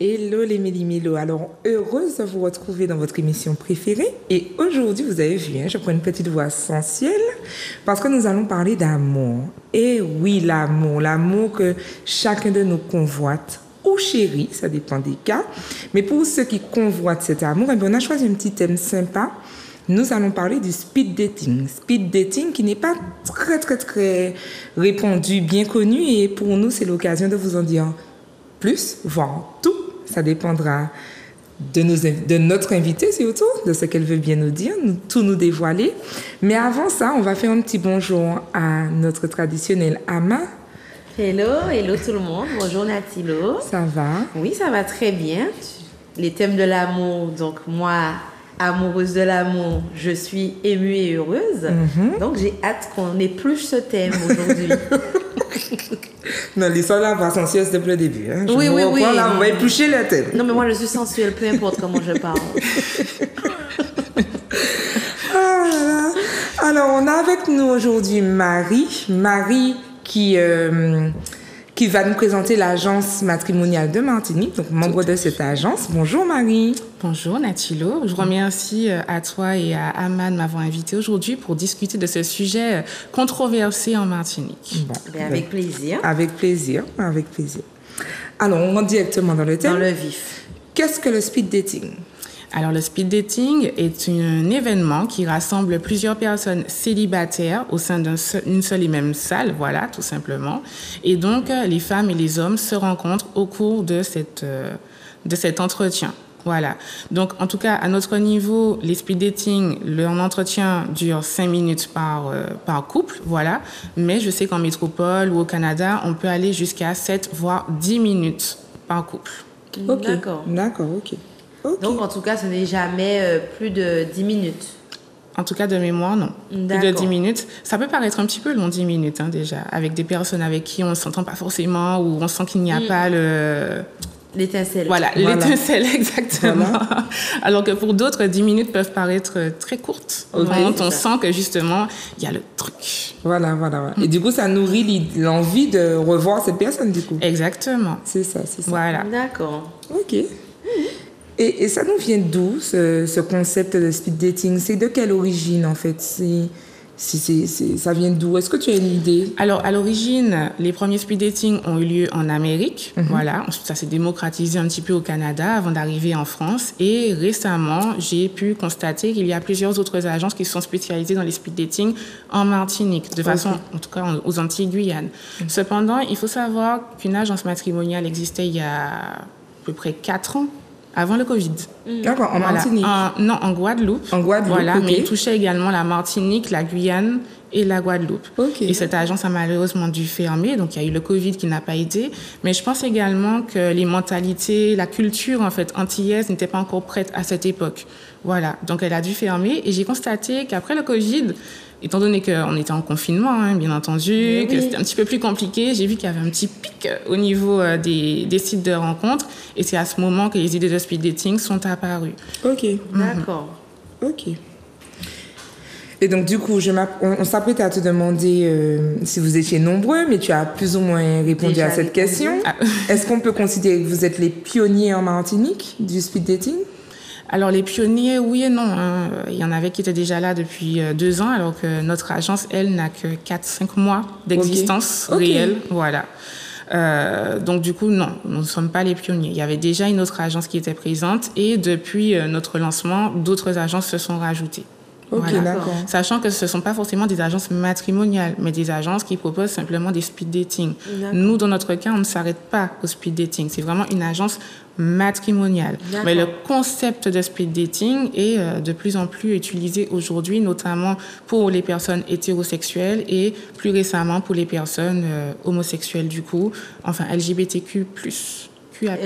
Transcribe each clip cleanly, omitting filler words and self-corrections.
Hello les Méli-Mélo, alors heureuse de vous retrouver dans votre émission préférée. Et aujourd'hui, vous avez vu, je prends une petite voix sensuelle parce que nous allons parler d'amour. Et oui, l'amour que chacun de nous convoite ou chérit, ça dépend des cas. Mais pour ceux qui convoitent cet amour, on a choisi un petit thème sympa. Nous allons parler du speed dating. Speed dating qui n'est pas très répandu, bien connu. Et pour nous, c'est l'occasion de vous en dire plus, voire tout. Ça dépendra de notre invitée surtout, de ce qu'elle veut bien nous dire, tout nous dévoiler. Mais avant ça, on va faire un petit bonjour à notre traditionnelle Ama. Hello tout le monde. Bonjour Natilo. Ça va? Oui, ça va très bien. Les thèmes de l'amour, donc moi, amoureuse de l'amour, je suis émue et heureuse. Mm-hmm. Donc j'ai hâte qu'on épluche ce thème aujourd'hui. Non, l'histoire là va sensuelle depuis le début. Oui. Là, on va éplucher le thème. Non, mais moi je suis sensuelle, peu importe comment je parle. Alors, on a avec nous aujourd'hui Marie qui va nous présenter l'agence matrimoniale de Martinique, donc membre de cette agence. Bonjour Marie. Bonjour Natilo, je remercie à toi et à Ama de m'avoir invité aujourd'hui pour discuter de ce sujet controversé en Martinique. Bon, avec plaisir. Avec plaisir. Alors, on rentre directement dans le thème. Dans le vif. Qu'est-ce que le speed dating ? Alors, le speed dating est un événement qui rassemble plusieurs personnes célibataires au sein d'une seule et même salle, voilà, tout simplement. Et donc, les femmes et les hommes se rencontrent au cours de cet entretien. Voilà. Donc, en tout cas, à notre niveau, les speed dating, leur entretien dure 5 minutes par couple, voilà. Mais je sais qu'en métropole ou au Canada, on peut aller jusqu'à 7 voire 10 minutes par couple. Okay. D'accord, ok. Donc, en tout cas, ce n'est jamais plus de 10 minutes. En tout cas, de mémoire, non. Plus de 10 minutes. Ça peut paraître un petit peu long, 10 minutes, déjà, avec des personnes avec qui on ne s'entend pas forcément ou on sent qu'il n'y a pas l'étincelle. Voilà, l'étincelle, exactement. Voilà. Alors que pour d'autres, 10 minutes peuvent paraître très courtes. Okay, quand on sent que, justement, il y a le truc. Voilà. Et du coup, ça nourrit l'envie de revoir cette personne, du coup. Exactement. C'est ça. Voilà. D'accord. Ok. Et ça nous vient d'où, ce concept de speed dating? C'est de quelle origine, en fait? Ça vient d'où? Est-ce que tu as une idée? Alors, à l'origine, les premiers speed dating ont eu lieu en Amérique. Mm-hmm. Voilà. Ensuite, ça s'est démocratisé un petit peu au Canada avant d'arriver en France. Et récemment, j'ai pu constater qu'il y a plusieurs autres agences qui sont spécialisées dans les speed dating en Martinique, de façon, en tout cas, aux Antilles-Guyane. Mm-hmm. Cependant, il faut savoir qu'une agence matrimoniale existait il y a à peu près 4 ans. Avant le Covid. D'accord, en Martinique? Non, en Guadeloupe. En Guadeloupe, voilà, okay. Mais il touchait également la Martinique, la Guyane et la Guadeloupe. Okay. Et cette agence a malheureusement dû fermer, donc il y a eu le Covid qui n'a pas aidé. Mais je pense également que les mentalités, la culture en fait antillaise n'était pas encore prête à cette époque. Voilà, donc elle a dû fermer. Et j'ai constaté qu'après le Covid, étant donné qu'on était en confinement, bien entendu, que c'était un petit peu plus compliqué, j'ai vu qu'il y avait un petit pic au niveau des sites de rencontres. Et c'est à ce moment que les idées de speed dating sont apparues. Ok. D'accord. Ok. Et donc, du coup, on s'apprête à te demander si vous étiez nombreux, mais tu as plus ou moins répondu à cette question. Est-ce qu'on peut considérer que vous êtes les pionniers en Martinique du speed dating? Alors, les pionniers, oui et non. Il y en avait qui étaient déjà là depuis 2 ans, alors que notre agence, elle, n'a que 4-5 mois d'existence réelle. Voilà. Donc, du coup, non, nous ne sommes pas les pionniers. Il y avait déjà une autre agence qui était présente et depuis notre lancement, d'autres agences se sont rajoutées. Ok, voilà. D'accord. Sachant que ce ne sont pas forcément des agences matrimoniales, mais des agences qui proposent simplement des speed dating. D'accord. Nous, dans notre cas, on ne s'arrête pas au speed dating. C'est vraiment une agence matrimoniale. D'accord. Mais le concept de speed dating est de plus en plus utilisé aujourd'hui, notamment pour les personnes hétérosexuelles et plus récemment pour les personnes homosexuelles, du coup, enfin LGBTQ+. QIA+.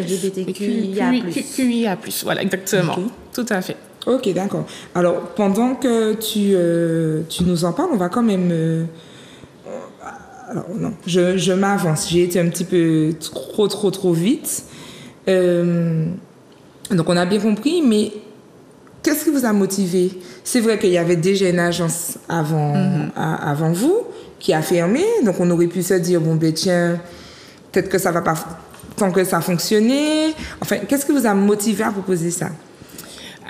Voilà, exactement. Okay. Tout à fait. Ok, d'accord. Alors, pendant que tu nous en parles, on va quand même... Alors, non, je m'avance. J'ai été un petit peu trop vite. Donc, on a bien compris, mais qu'est-ce qui vous a motivé? C'est vrai qu'il y avait déjà une agence avant vous qui a fermé. Donc, on aurait pu se dire, bon, ben tiens, peut-être que ça va pas tant que ça fonctionnait? Enfin, qu'est-ce qui vous a motivé à proposer ça?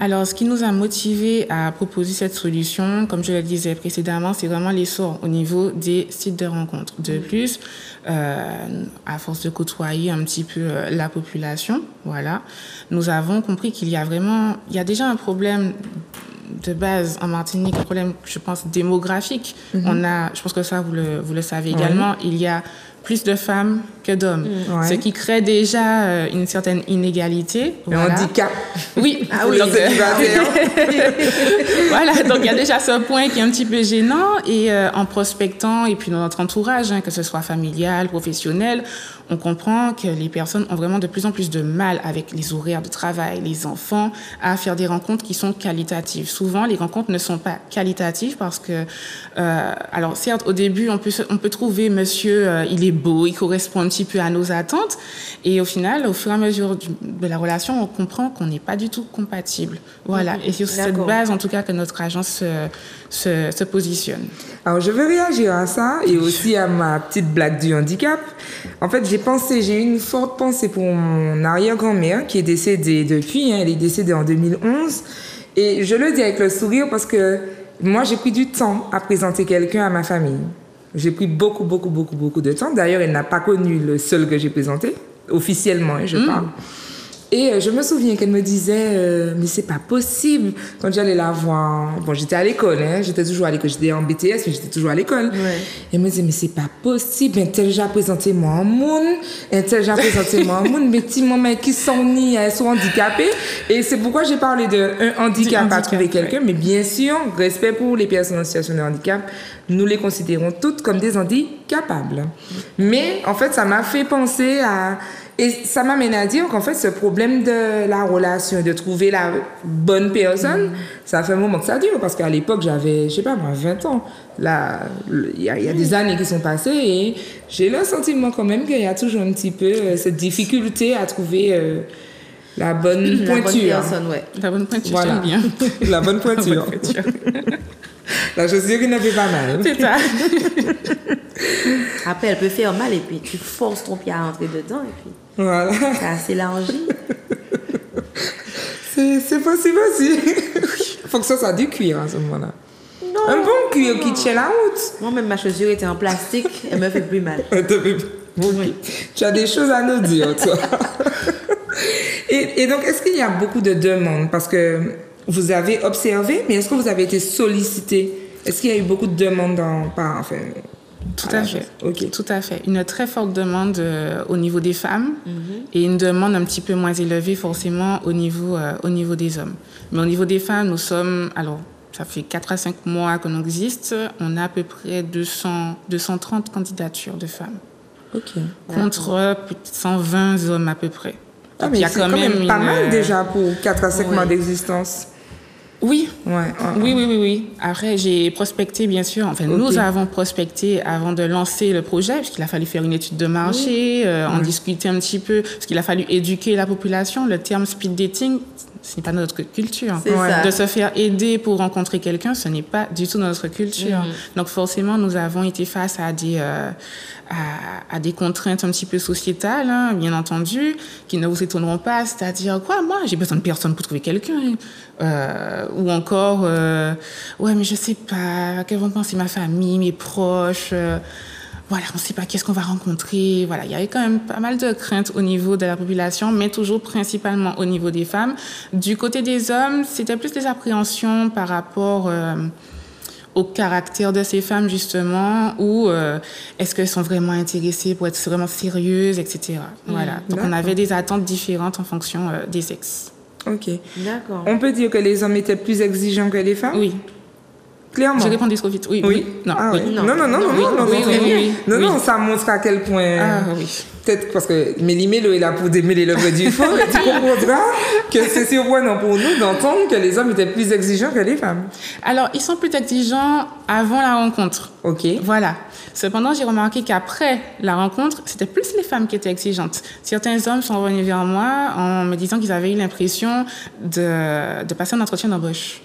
Alors, ce qui nous a motivés à proposer cette solution, comme je le disais précédemment, c'est vraiment l'essor au niveau des sites de rencontres. De plus, à force de côtoyer un petit peu la population, voilà, nous avons compris qu'il y a déjà un problème de base en Martinique, un problème, je pense, démographique. Je pense que ça, vous le savez également, il y a plus de femmes que d'hommes, ce qui crée déjà une certaine inégalité. Voilà. Un handicap. Oui. Oui. Voilà, donc il y a déjà ce point qui est un petit peu gênant et en prospectant et puis dans notre entourage, que ce soit familial, professionnel, on comprend que les personnes ont vraiment de plus en plus de mal avec les horaires de travail, les enfants, à faire des rencontres qui sont qualitatives. Souvent, les rencontres ne sont pas qualitatives parce que, alors certes, au début, on peut trouver monsieur, il est beau, il correspond un petit peu à nos attentes, et au final, au fur et à mesure de la relation, on comprend qu'on n'est pas du tout compatible. Voilà, et c'est sur cette base, en tout cas, que notre agence se positionne. Alors, je veux réagir à ça et aussi à ma petite blague du handicap. En fait, j'ai eu une forte pensée pour mon arrière-grand-mère qui est décédée depuis, elle est décédée en 2011. Et je le dis avec le sourire parce que moi, j'ai pris du temps à présenter quelqu'un à ma famille. J'ai pris beaucoup de temps. D'ailleurs, elle n'a pas connu le seul que j'ai présenté, officiellement, je parle. Et je me souviens qu'elle me disait, mais c'est pas possible. Quand j'allais la voir, bon, j'étais à l'école, j'étais toujours à l'école, j'étais en BTS, mais j'étais toujours à l'école. Ouais. Elle me disait, mais c'est pas possible, un tel déjà présenté moi en monde, mais petit maman qui sont ni, elles sont handicapées. Et c'est pourquoi j'ai parlé d'un handicap à trouver quelqu'un, mais bien sûr, respect pour les personnes en situation de handicap, nous les considérons toutes comme des handicapables. Mais en fait, ça m'a fait penser à... Et ça m'amène à dire qu'en fait, ce problème de la relation, de trouver la bonne personne, ça fait un moment que ça dure. Parce qu'à l'époque, j'avais, je sais pas moi, 20 ans. Là, il y a des années qui sont passées et j'ai le sentiment quand même qu'il y a toujours un petit peu cette difficulté à trouver la bonne pointure. La bonne personne, ouais. La bonne pointure, voilà. j'aime bien. La bonne pointure. La chaussure qui n'a fait pas mal. C'est ça. Après, elle peut faire mal et puis tu forces ton pied à rentrer dedans et puis voilà. ça s'élargit. C'est possible aussi. Il faut que ça soit du cuir à ce moment-là. Non, un bon cuir qui tient la route. Moi-même, ma chaussure était en plastique, elle me fait plus mal. Oui. Tu as des choses à nous dire, toi. Et donc, est-ce qu'il y a beaucoup de demandes? Parce que vous avez observé, mais est-ce que vous avez été sollicité? Est-ce qu'il y a eu beaucoup de demandes Tout à fait. Okay. Tout à fait. Une très forte demande au niveau des femmes et une demande un petit peu moins élevée forcément au niveau des hommes. Mais au niveau des femmes, nous sommes... Alors, ça fait 4 à 5 mois qu'on existe. On a à peu près 230 candidatures de femmes. OK. Contre 120 hommes à peu près. Ah, mais c'est quand même pas mal déjà pour 4 à 5 mois d'existence. Oui. Oui. Après, j'ai prospecté, bien sûr. Enfin, nous avons prospecté avant de lancer le projet, puisqu'il a fallu faire une étude de marché, en discuter un petit peu, parce qu'il a fallu éduquer la population. Le terme speed dating, ce n'est pas notre culture. De se faire aider pour rencontrer quelqu'un, ce n'est pas du tout notre culture. Donc, forcément, nous avons été face à des contraintes un petit peu sociétales, bien entendu, qui ne vous étonneront pas. C'est-à-dire, moi, j'ai besoin de personne pour trouver quelqu'un. Ou encore, ouais, mais je sais pas, qu'elles vont penser ma famille, mes proches, voilà, on sait pas qu'est-ce qu'on va rencontrer, voilà, il y avait quand même pas mal de craintes au niveau de la population, mais toujours principalement au niveau des femmes. Du côté des hommes, c'était plus des appréhensions par rapport au caractère de ces femmes, justement, ou est-ce qu'elles sont vraiment intéressées pour être vraiment sérieuses, etc. Voilà, donc on avait des attentes différentes en fonction des sexes. OK. D'accord. On peut dire que les hommes étaient plus exigeants que les femmes? Oui. Clairement. J'ai répondu trop vite. Oui. Non. Ah, oui. Non, ça montre à quel point. Ah oui. Peut-être parce que Méli-Mélo est là pour démêler le vrai du faux, et tu comprendras que c'est surprenant pour nous d'entendre que les hommes étaient plus exigeants que les femmes. Alors, ils sont plus exigeants avant la rencontre. OK. Voilà. Cependant, j'ai remarqué qu'après la rencontre, c'était plus les femmes qui étaient exigeantes. Certains hommes sont revenus vers moi en me disant qu'ils avaient eu l'impression de passer un entretien d'embauche.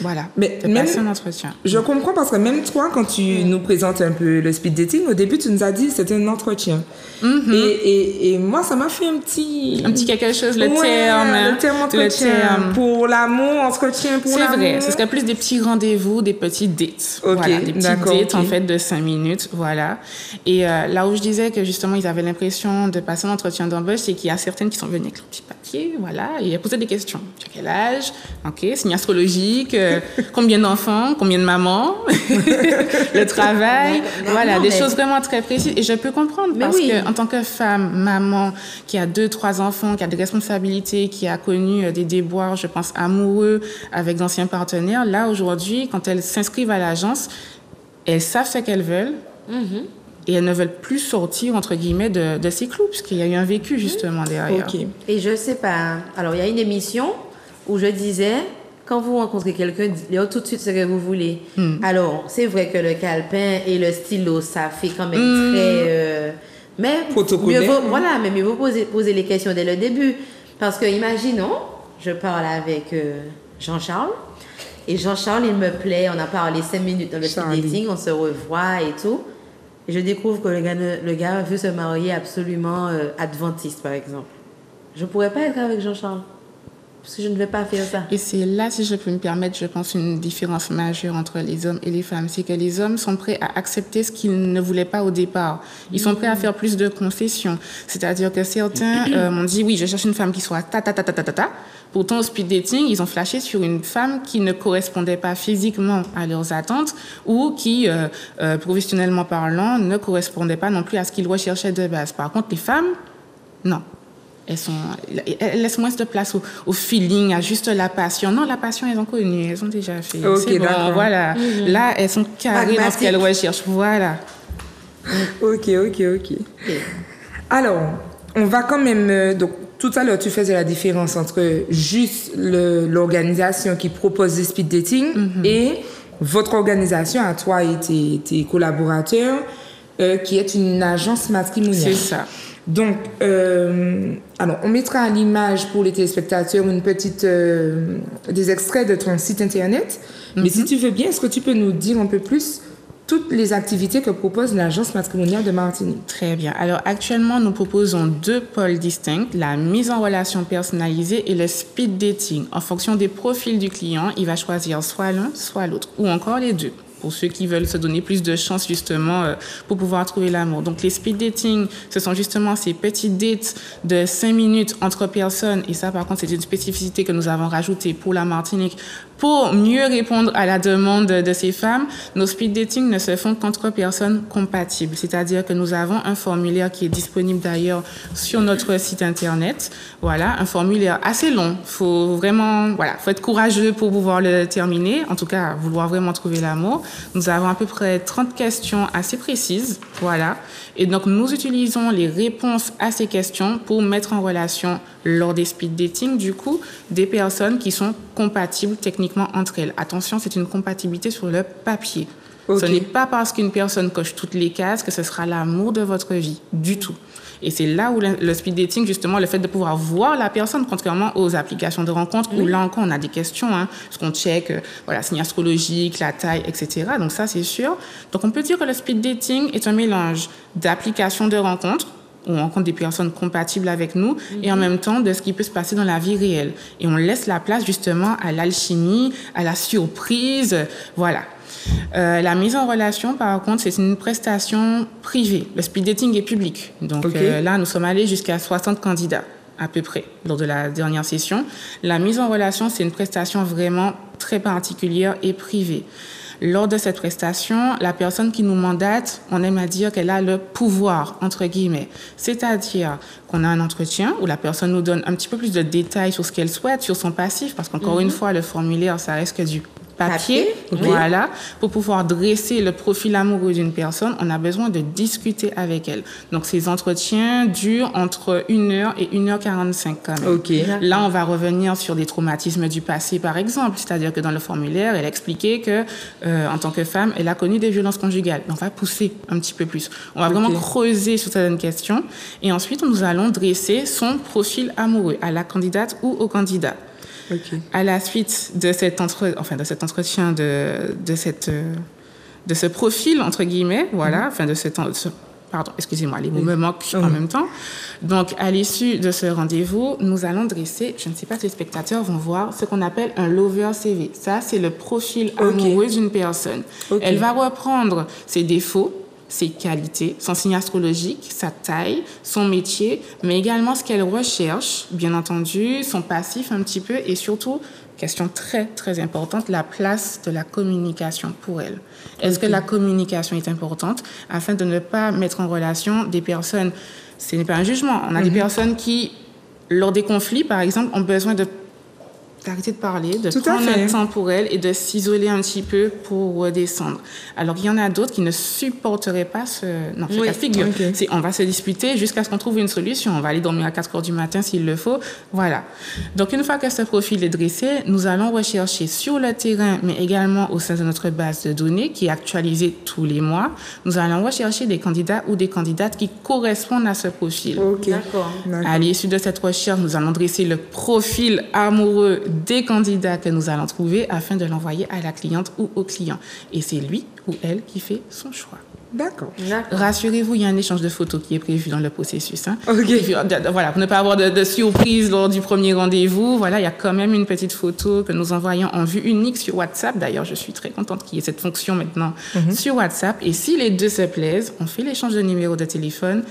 Voilà, Mais de même, passer un entretien. Je comprends parce que même toi, quand tu nous présentes un peu le speed dating, au début, tu nous as dit que c'était un entretien. Et moi, ça m'a fait un petit quelque chose, le terme entretien. Pour l'amour, entretien pour l'amour. C'est vrai, ce serait plus des petits rendez-vous, des petits dates. Okay, voilà, des petits dates en fait de 5 minutes, voilà. Et là où je disais que justement ils avaient l'impression de passer un entretien d'embauche, c'est qu'il y a certaines qui sont venues avec leur petit papier, voilà, et elles posaient des questions. Tu as quel âge? Ok, signe astrologique, combien d'enfants, combien de mamans, le travail, des choses vraiment très précises. Et je peux comprendre parce que en tant que femme, maman, qui a 2-3 enfants, qui a des responsabilités, qui a connu des déboires, je pense, amoureux avec d'anciens partenaires, là aujourd'hui, quand elles s'inscrivent à l'agence, elles savent ce qu'elles veulent. Et elles ne veulent plus sortir, entre guillemets, de ces clous, puisqu'il y a eu un vécu, justement, derrière. Okay. Et je sais pas. Alors, il y a une émission où je disais, quand vous rencontrez quelqu'un, dites-lui tout de suite ce que vous voulez. Alors, c'est vrai que le calepin et le stylo, ça fait quand même très... mais mieux vaut poser les questions dès le début. Parce que, imaginons, je parle avec Jean-Charles, et Jean-Charles, il me plaît, on a parlé 5 minutes dans le speed dating, on se revoit et tout. Et je découvre que le gars veut se marier absolument adventiste, par exemple. Je ne pourrais pas être avec Jean-Charles. Parce que je ne vais pas faire ça. Et c'est là, si je peux me permettre, je pense, une différence majeure entre les hommes et les femmes. C'est que les hommes sont prêts à accepter ce qu'ils ne voulaient pas au départ. Ils sont prêts à faire plus de concessions. C'est-à-dire que certains m'ont dit, oui, je cherche une femme qui soit ta. Pourtant, au speed dating, ils ont flashé sur une femme qui ne correspondait pas physiquement à leurs attentes ou qui, professionnellement parlant, ne correspondait pas non plus à ce qu'ils recherchaient de base. Par contre, les femmes, non. Elles laissent moins de place au feeling, à juste la passion. Non, la passion, elles ont connu, elles ont déjà fait. Okay, c'est bon, voilà. Là, elles sont carrées dans ce qu'elles recherchent. Voilà. Ok. Alors, on va quand même... donc, tout à l'heure, tu faisais la différence entre juste l'organisation qui propose des speed dating et votre organisation, à toi et tes collaborateurs, qui est une agence matrimoniale. C'est ça. Donc, alors, on mettra à l'image pour les téléspectateurs des extraits de ton site internet. Mais si tu veux bien, est-ce que tu peux nous dire un peu plus toutes les activités que propose l'agence matrimoniale de Martinique? Très bien. Alors, actuellement, nous proposons 2 pôles distincts, la mise en relation personnalisée et le speed dating. En fonction des profils du client, il va choisir soit l'un, soit l'autre, ou encore les deux, pour ceux qui veulent se donner plus de chance justement pour pouvoir trouver l'amour. Donc les speed dating, ce sont justement ces petites dates de 5 minutes entre personnes, et ça par contre c'est une spécificité que nous avons rajoutée pour la Martinique pour mieux répondre à la demande de ces femmes. Nos speed dating ne se font qu'entre personnes compatibles, c'est-à-dire que nous avons un formulaire qui est disponible d'ailleurs sur notre site internet. Voilà, un formulaire assez long. Faut être courageux pour pouvoir le terminer, en tout cas vouloir vraiment trouver l'amour. Nous avons à peu près 30 questions assez précises, voilà. Et donc, nous utilisons les réponses à ces questions pour mettre en relation, lors des speed dating, du coup, des personnes qui sont compatibles techniquement entre elles. Attention, c'est une compatibilité sur le papier. Okay. Ce n'est pas parce qu'une personne coche toutes les cases que ce sera l'amour de votre vie, du tout. Et c'est là où le speed dating, justement, le fait de pouvoir voir la personne, contrairement aux applications de rencontres, où là encore, on a des questions, parce qu'on check, signe astrologique, la taille, etc. Donc ça, c'est sûr. Donc on peut dire que le speed dating est un mélange d'applications de rencontres, où on rencontre des personnes compatibles avec nous, et en même temps de ce qui peut se passer dans la vie réelle. Et on laisse la place, justement, à l'alchimie, à la surprise, voilà. La mise en relation, par contre, c'est une prestation privée. Le speed dating est public. Donc là, nous sommes allés jusqu'à 60 candidats, à peu près, lors de la dernière session. La mise en relation, c'est une prestation vraiment très particulière et privée. Lors de cette prestation, la personne qui nous mandate, on aime à dire qu'elle a le pouvoir, entre guillemets. C'est-à-dire qu'on a un entretien où la personne nous donne un petit peu plus de détails sur ce qu'elle souhaite, sur son passif, parce qu'encore une fois, le formulaire, ça reste que du papier. Voilà. Pour pouvoir dresser le profil amoureux d'une personne, on a besoin de discuter avec elle. Donc, ces entretiens durent entre 1h et 1h45 quand même. Là, on va revenir sur des traumatismes du passé, par exemple. C'est-à-dire que dans le formulaire, elle expliquait que, en tant que femme, elle a connu des violences conjugales. On va pousser un petit peu plus. On va vraiment creuser sur certaines questions. Et ensuite, nous allons dresser son profil amoureux à la candidate ou au candidat. Ok. À la suite de cet entretien, de ce profil, entre guillemets, voilà, excusez-moi, les mots me manquent en même temps. Donc, à l'issue de ce rendez-vous, nous allons dresser, je ne sais pas si les spectateurs vont voir, ce qu'on appelle un lover CV. Ça, c'est le profil amoureux d'une personne. Elle va reprendre ses défauts, ses qualités, son signe astrologique, sa taille, son métier, mais également ce qu'elle recherche, bien entendu, son passif un petit peu, et surtout, question très, très importante, la place de la communication pour elle. Est-ce que la communication est importante afin de ne pas mettre en relation des personnes, ce n'est pas un jugement, on a des personnes qui, lors des conflits, par exemple, ont besoin d'arrêter de parler, de prendre un temps pour elles et de s'isoler un petit peu pour redescendre. Alors, il y en a d'autres qui ne supporteraient pas ce cas de figure. On va se disputer jusqu'à ce qu'on trouve une solution. On va aller dormir à 4 heures du matin s'il le faut. Voilà. Donc, une fois que ce profil est dressé, nous allons rechercher sur le terrain, mais également au sein de notre base de données qui est actualisée tous les mois, nous allons rechercher des candidats ou des candidates qui correspondent à ce profil. D'accord. À l'issue de cette recherche, nous allons dresser le profil amoureux des candidats que nous allons trouver afin de l'envoyer à la cliente ou au client. Et c'est lui ou elle qui fait son choix. D'accord. Rassurez-vous, il y a un échange de photos qui est prévu dans le processus. Hein. Voilà, pour ne pas avoir de surprise lors du premier rendez-vous, voilà, il y a quand même une petite photo que nous envoyons en vue unique sur WhatsApp. D'ailleurs, je suis très contente qu'il y ait cette fonction maintenant sur WhatsApp. Et si les deux se plaisent, on fait l'échange de numéros de téléphone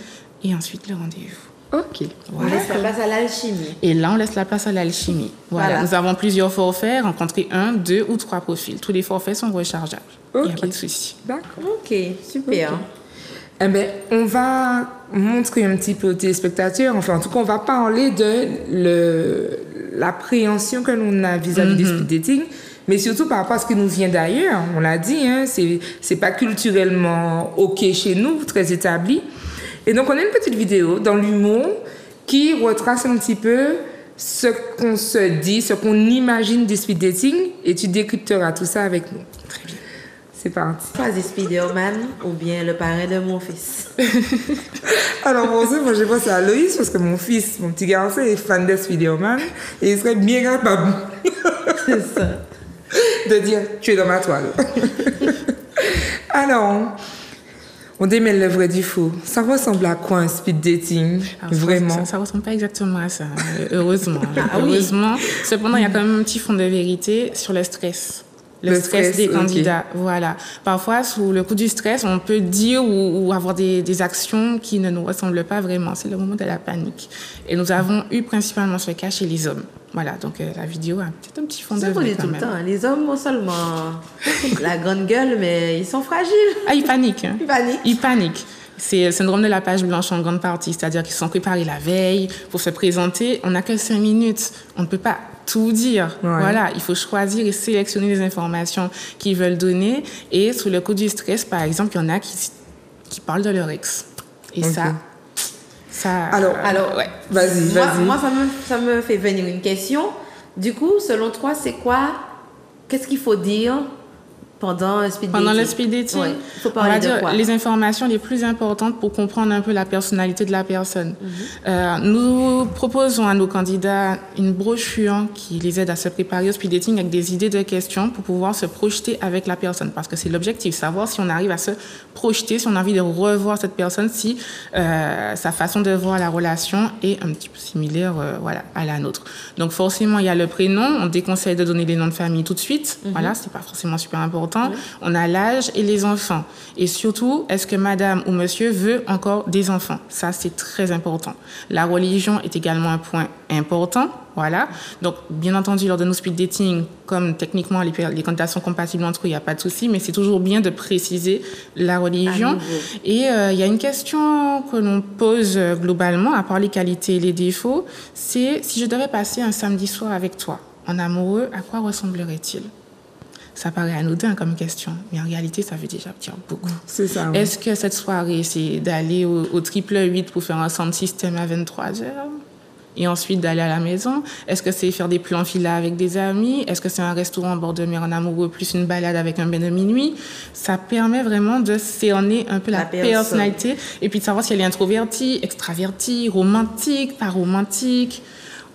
et ensuite le rendez-vous. Ok. On laisse la place à l'alchimie. Et là, on laisse la place à l'alchimie. Voilà. Nous avons plusieurs forfaits, rencontrer 1, 2 ou 3 profils. Tous les forfaits sont rechargeables. Il n'y a pas de souci. D'accord. Ok, super. Eh bien, on va montrer un petit peu aux téléspectateurs, enfin, en tout cas, on va parler de l'appréhension que l'on a vis-à-vis des speed dating, mais surtout par rapport à ce qui nous vient d'ailleurs. On l'a dit, hein, c'est pas culturellement OK chez nous, très établi. Et donc, on a une petite vidéo dans l'humour qui retrace un petit peu ce qu'on se dit, ce qu'on imagine du speed dating, et tu décrypteras tout ça avec nous. Très bien. C'est parti. Choisis Spider-Man ou bien le parrain de mon fils. Alors, pour ça, moi, j'ai pensé à Loïs parce que mon petit garçon, est fan de Spider-Man et il serait bien capable C'est ça. de dire tu es dans ma toile. Alors, on démêle le vrai du faux. Ça ressemble à quoi un speed dating? Alors, vraiment? Ça ressemble pas exactement à ça, heureusement. Heureusement. Cependant, il y a quand même un petit fond de vérité sur le stress. Le stress des candidats, voilà. Parfois, sous le coup du stress, on peut dire ou avoir des actions qui ne nous ressemblent pas vraiment. C'est le moment de la panique. Et nous avons eu principalement ce cas chez les hommes. Voilà, donc la vidéo a peut-être un petit fond de vérité quand même. Tout le temps. Les hommes ont seulement la grande gueule, mais ils sont fragiles. Ah, ils paniquent. Hein. Ils paniquent. C'est le syndrome de la page blanche en grande partie, c'est-à-dire qu'ils sont préparés la veille pour se présenter. On n'a que 5 minutes. On ne peut pas tout dire. Ouais. Voilà, il faut choisir et sélectionner les informations qu'ils veulent donner. Et sous le coup du stress, par exemple, il y en a qui parlent de leur ex. Et ça... Alors ouais. Vas-y. Moi, ça me fait venir une question. Du coup, selon toi, c'est quoi? Qu'est-ce qu'il faut dire pendant le speed dating? Pendant le speed dating, ouais. Faut parler de quoi? Les informations les plus importantes pour comprendre un peu la personnalité de la personne. Nous proposons à nos candidats une brochure qui les aide à se préparer au speed dating avec des idées de questions pour pouvoir se projeter avec la personne. Parce que c'est l'objectif, savoir si on arrive à se projeter, si on a envie de revoir cette personne, si sa façon de voir la relation est un petit peu similaire à la nôtre. Donc forcément, il y a le prénom. On déconseille de donner les noms de famille tout de suite. Voilà, c'est pas forcément super important. On a l'âge et les enfants. Et surtout, est-ce que madame ou monsieur veut encore des enfants? Ça, c'est très important. La religion est également un point important. Voilà. Donc, bien entendu, lors de nos speed dating, comme techniquement les candidats sont compatibles entre eux, il n'y a pas de souci, mais c'est toujours bien de préciser la religion. Et il y a une question que l'on pose globalement, à part les qualités et les défauts, c'est si je devais passer un samedi soir avec toi, en amoureux, à quoi ressemblerait-il? Ça paraît anodin comme question, mais en réalité, ça veut déjà dire beaucoup. C'est ça. Oui. Est-ce que cette soirée, c'est d'aller au triple 8 pour faire un sound system à 23h et ensuite d'aller à la maison? Est-ce que c'est faire des plans villa avec des amis? Est-ce que c'est un restaurant en bord de mer en amoureux plus une balade avec un bain de minuit? Ça permet vraiment de cerner un peu la personnalité et puis de savoir si elle est introvertie, extravertie, romantique, pas romantique.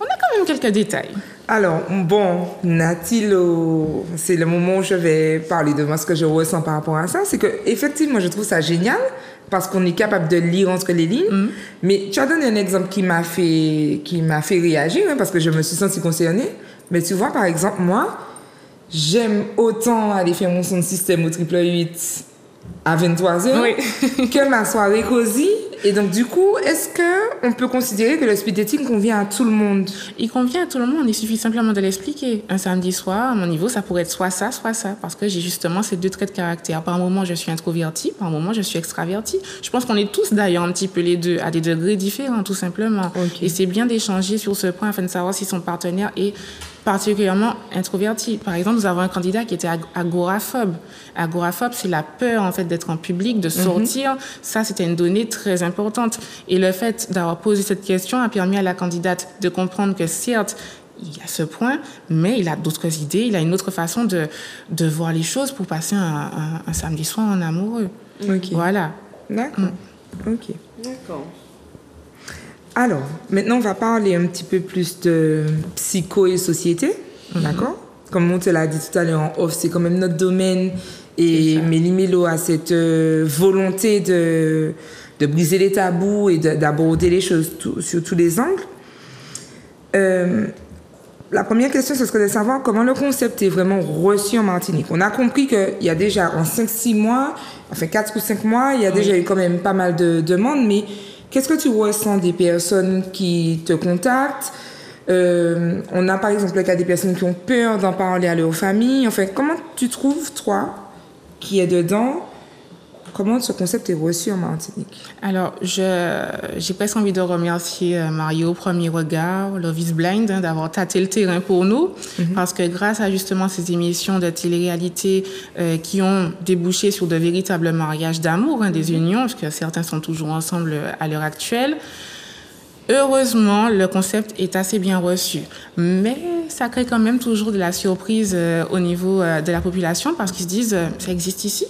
On a quand même quelques détails. Alors, bon, Nathilo, c'est le moment où je vais parler de moi, ce que je ressens par rapport à ça. C'est que, effectivement, je trouve ça génial parce qu'on est capable de lire entre les lignes. Mais tu as donné un exemple qui m'a fait réagir, hein, parce que je me suis sentie concernée. Mais tu vois, par exemple, moi, j'aime autant aller faire mon son de système au 888 à 23h que ma soirée cosy. Et donc, du coup, est-ce qu'on peut considérer que le speed dating convient à tout le monde? Il convient à tout le monde, il suffit simplement de l'expliquer. Un samedi soir, à mon niveau, ça pourrait être soit ça, parce que j'ai justement ces deux traits de caractère. Par un moment, je suis introvertie, par un moment, je suis extravertie. Je pense qu'on est tous d'ailleurs un petit peu les deux, à des degrés différents, tout simplement. Okay. Et c'est bien d'échanger sur ce point afin de savoir si son partenaire est particulièrement introverti. Par exemple, nous avons un candidat qui était agoraphobe. Agoraphobe, c'est la peur, en fait, d'être en public, de sortir. Ça, c'était une donnée très importante. Et le fait d'avoir posé cette question a permis à la candidate de comprendre que, certes, il y a ce point, mais il a d'autres idées, il a une autre façon de voir les choses pour passer un samedi soir en amoureux. Okay. Voilà. D'accord. Ok. D'accord. Alors, maintenant, on va parler un petit peu plus de psycho et société, d'accord? Comme on te l'a dit tout à l'heure en off, c'est quand même notre domaine. Et Mélie Mélo a cette volonté de briser les tabous et d'aborder les choses sur tous les angles. La première question, ce serait de savoir comment le concept est vraiment reçu en Martinique. On a compris qu'il y a déjà en 5-6 mois, enfin 4 ou 5 mois, il y a déjà eu quand même pas mal de demandes, mais qu'est-ce que tu ressens des personnes qui te contactent? On a par exemple le cas des personnes qui ont peur d'en parler à leur famille. Enfin, comment tu trouves, toi, qui es dedans, comment ce concept est reçu en Martinique? Alors, j'ai presque envie de remercier Mario, Premier Regard, Love is Blind, d'avoir tâté le terrain pour nous, parce que grâce à justement ces émissions de télé-réalité qui ont débouché sur de véritables mariages d'amour, des unions, parce que certains sont toujours ensemble à l'heure actuelle, heureusement, le concept est assez bien reçu. Mais ça crée quand même toujours de la surprise au niveau de la population, parce qu'ils se disent, ça existe ici?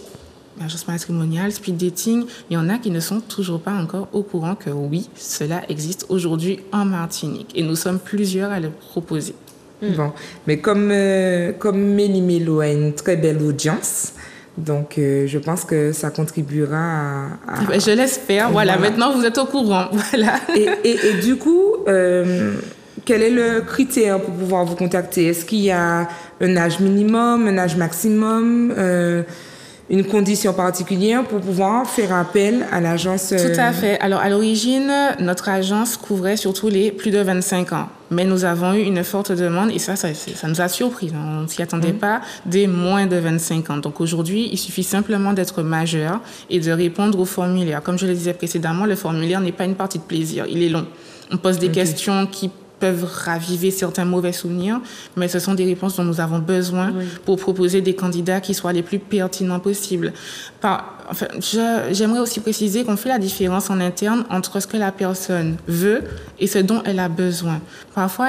L'agence matrimoniale, speed dating, il y en a qui ne sont toujours pas encore au courant que oui, cela existe aujourd'hui en Martinique. Et nous sommes plusieurs à le proposer. Bon, mais comme Mélie Mélo a une très belle audience, donc je pense que ça contribuera à... Je l'espère, voilà, maintenant vous êtes au courant. Voilà. Et du coup, quel est le critère pour pouvoir vous contacter? Est-ce qu'il y a un âge minimum, un âge maximum, une condition particulière pour pouvoir faire appel à l'agence? Tout à fait. Alors, à l'origine, notre agence couvrait surtout les plus de 25 ans. Mais nous avons eu une forte demande et ça nous a surpris. On ne s'y attendait pas, des moins de 25 ans. Donc, aujourd'hui, il suffit simplement d'être majeur et de répondre au formulaire. Comme je le disais précédemment, le formulaire n'est pas une partie de plaisir. Il est long. On pose des questions qui peuvent raviver certains mauvais souvenirs, mais ce sont des réponses dont nous avons besoin pour proposer des candidats qui soient les plus pertinents possibles. J'aimerais aussi préciser qu'on fait la différence en interne entre ce que la personne veut et ce dont elle a besoin. Parfois,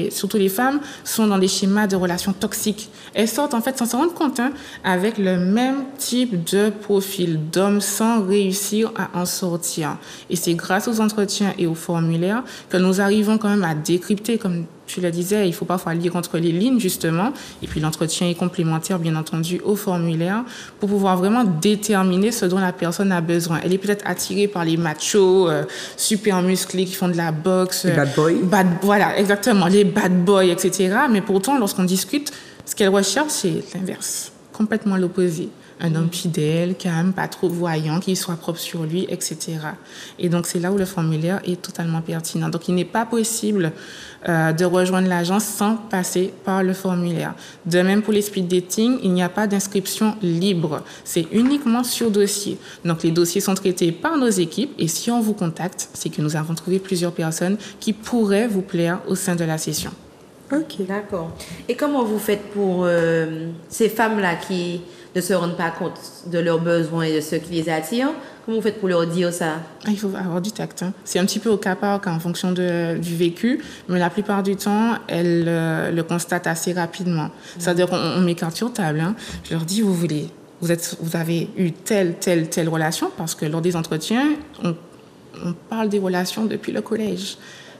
surtout les femmes, sont dans des schémas de relations toxiques. Elles sortent en fait sans s'en rendre compte avec le même type de profil d'homme sans réussir à en sortir. Et c'est grâce aux entretiens et aux formulaires que nous arrivons quand même à décrypter, comme tu le disais, il faut parfois lire entre les lignes, justement. Et puis, l'entretien est complémentaire, bien entendu, au formulaire pour pouvoir vraiment déterminer ce dont la personne a besoin. Elle est peut-être attirée par les machos super musclés qui font de la boxe. Les bad boys. Voilà, exactement, les bad boys, etc. Mais pourtant, lorsqu'on discute, ce qu'elle recherche, c'est l'inverse, complètement l'opposé. Un homme fidèle, calme, pas trop voyant, qui soit propre sur lui, etc. Et donc, c'est là où le formulaire est totalement pertinent. Donc, il n'est pas possible de rejoindre l'agence sans passer par le formulaire. De même, pour les speed dating, il n'y a pas d'inscription libre. C'est uniquement sur dossier. Donc, les dossiers sont traités par nos équipes et si on vous contacte, c'est que nous avons trouvé plusieurs personnes qui pourraient vous plaire au sein de la session. Ok, d'accord. Et comment vous faites pour ces femmes-là qui ne se rendent pas compte de leurs besoins et de ce qui les attire? Comment vous faites pour leur dire ça? Il faut avoir du tact. C'est un petit peu au cas par cas en fonction du vécu, mais la plupart du temps, elles le constatent assez rapidement. C'est-à-dire qu'on m'écarte sur table. Je leur dis, vous avez eu telle relation, parce que lors des entretiens, on parle des relations depuis le collège.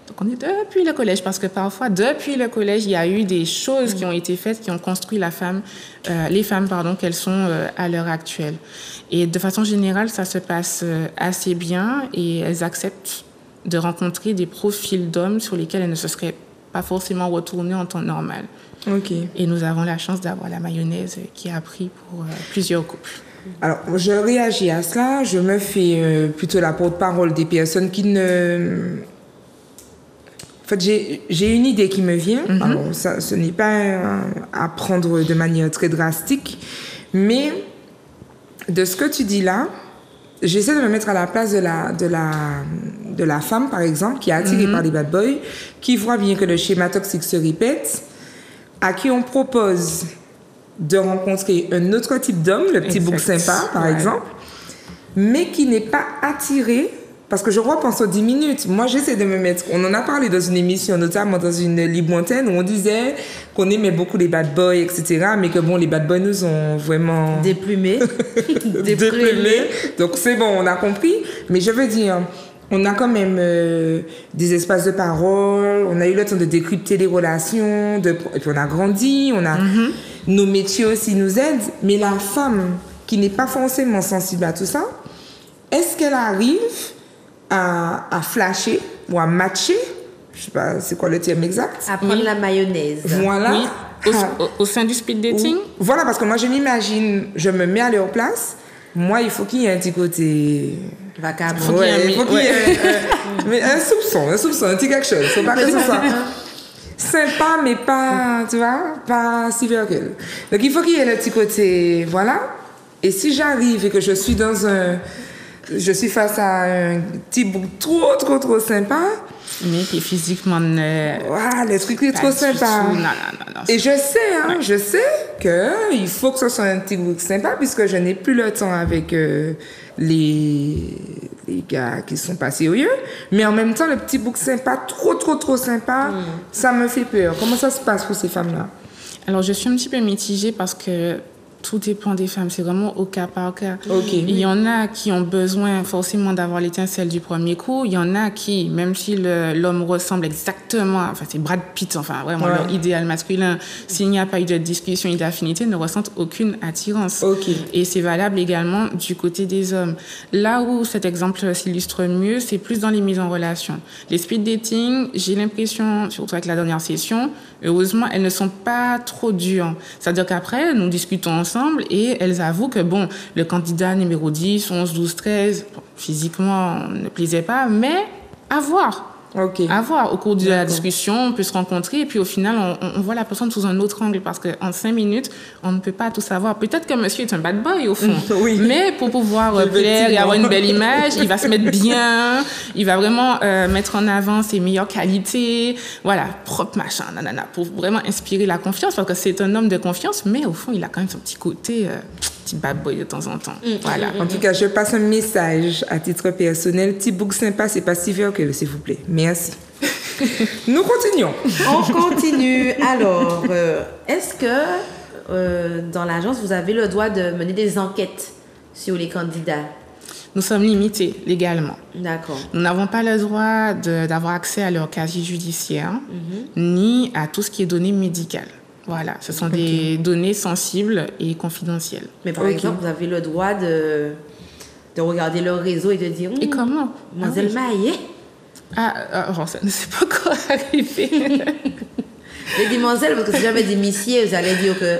Donc, on est depuis le collège, parce que parfois, depuis le collège, il y a eu des choses qui ont été faites, qui ont construit les femmes, qu'elles sont à l'heure actuelle. Et de façon générale, ça se passe assez bien et elles acceptent de rencontrer des profils d'hommes sur lesquels elles ne se seraient pas forcément retournées en temps normal. Ok. Et nous avons la chance d'avoir la mayonnaise qui a pris pour plusieurs couples. Alors, je réagis à cela. Je me fais plutôt la porte-parole des personnes qui ne... En fait, j'ai une idée qui me vient. Alors, ça, ce n'est pas à prendre de manière très drastique, mais de ce que tu dis là, j'essaie de me mettre à la place de la femme, par exemple, qui est attirée par les bad boys, qui voit bien que le schéma toxique se répète, à qui on propose de rencontrer un autre type d'homme, le petit bouc sympa, par exemple, mais qui n'est pas attiré, parce que je repense aux 10 minutes. Moi, j'essaie de me mettre... On en a parlé dans une émission, notamment dans une Libre Antenne, où on disait qu'on aimait beaucoup les bad boys, etc., mais que bon, les bad boys nous ont vraiment... Déplumés. Déplumés. Donc, c'est bon, on a compris. Mais je veux dire... On a quand même des espaces de parole, on a eu le temps de décrypter les relations, et puis on a grandi, on a nos métiers aussi nous aident. Mais la femme qui n'est pas forcément sensible à tout ça, est-ce qu'elle arrive à flasher ou à matcher? Je sais pas, c'est quoi le terme exact? À prendre la mayonnaise. Voilà. Oui. Au sein du speed dating? Voilà, parce que moi je m'imagine, je me mets à leur place. Moi, il faut qu'il y ait un petit côté... Vacabon. Il faut qu'il y ait un soupçon, un petit quelque chose. Faut pas que ce soit sympa, mais pas, tu vois, pas si virgule. Donc, il faut qu'il y ait le petit côté, voilà. Et si j'arrive et que je suis face à un petit bouc trop sympa, mais qui physiquement le truc est trop sympa. Non. Et je sais, je sais qu'il faut que ce soit un petit bouc sympa, puisque je n'ai plus le temps avec les gars qui sont pas sérieux. Mais en même temps, le petit bouc sympa, trop sympa, ça me fait peur. Comment ça se passe pour ces femmes-là? Alors, je suis un petit peu mitigée parce que tout dépend des femmes, c'est vraiment au cas par cas. Okay. Il y en a qui ont besoin forcément d'avoir l'étincelle du premier coup. Il y en a qui, même si l'homme ressemble exactement, enfin c'est Brad Pitt, enfin vraiment leur idéal masculin, s'il n'y a pas eu de discussion et d'affinité, ne ressentent aucune attirance. Okay. Et c'est valable également du côté des hommes. Là où cet exemple s'illustre mieux, c'est plus dans les mises en relation. Les speed dating, j'ai l'impression, surtout avec la dernière session, heureusement, elles ne sont pas trop dures. C'est-à-dire qu'après, nous discutons ensemble et elles avouent que, bon, le candidat numéro 10, 11, 12, 13, bon, physiquement, ne plaisait pas, mais à voir. Okay. À voir. Au cours de la discussion, on peut se rencontrer et puis au final, on voit la personne sous un autre angle parce qu'en 5 minutes, on ne peut pas tout savoir. Peut-être que monsieur est un bad boy au fond, mais pour pouvoir plaire et avoir une belle image, il va se mettre bien, il va vraiment mettre en avant ses meilleures qualités, voilà, propre machin, nanana, pour vraiment inspirer la confiance parce que c'est un homme de confiance, mais au fond, il a quand même son petit côté... petit bad boy de temps en temps. Voilà. En tout cas, je passe un message à titre personnel. Petit bouc sympa, c'est pas si virgule, s'il vous plaît. Merci. Nous continuons. On continue. Alors, est-ce que dans l'agence, vous avez le droit de mener des enquêtes sur les candidats? Nous sommes limités légalement. D'accord. Nous n'avons pas le droit d'avoir accès à leur casier judiciaire, ni à tout ce qui est données médicales. Voilà, ce sont des données sensibles et confidentielles. Mais par exemple, vous avez le droit de regarder leur réseau et de dire... Et comment? Mademoiselle Maillet. Ça ne s'est pas encore arrivé. J'ai dit mademoiselle parce que si j'avais dit messieurs, vous allez dire que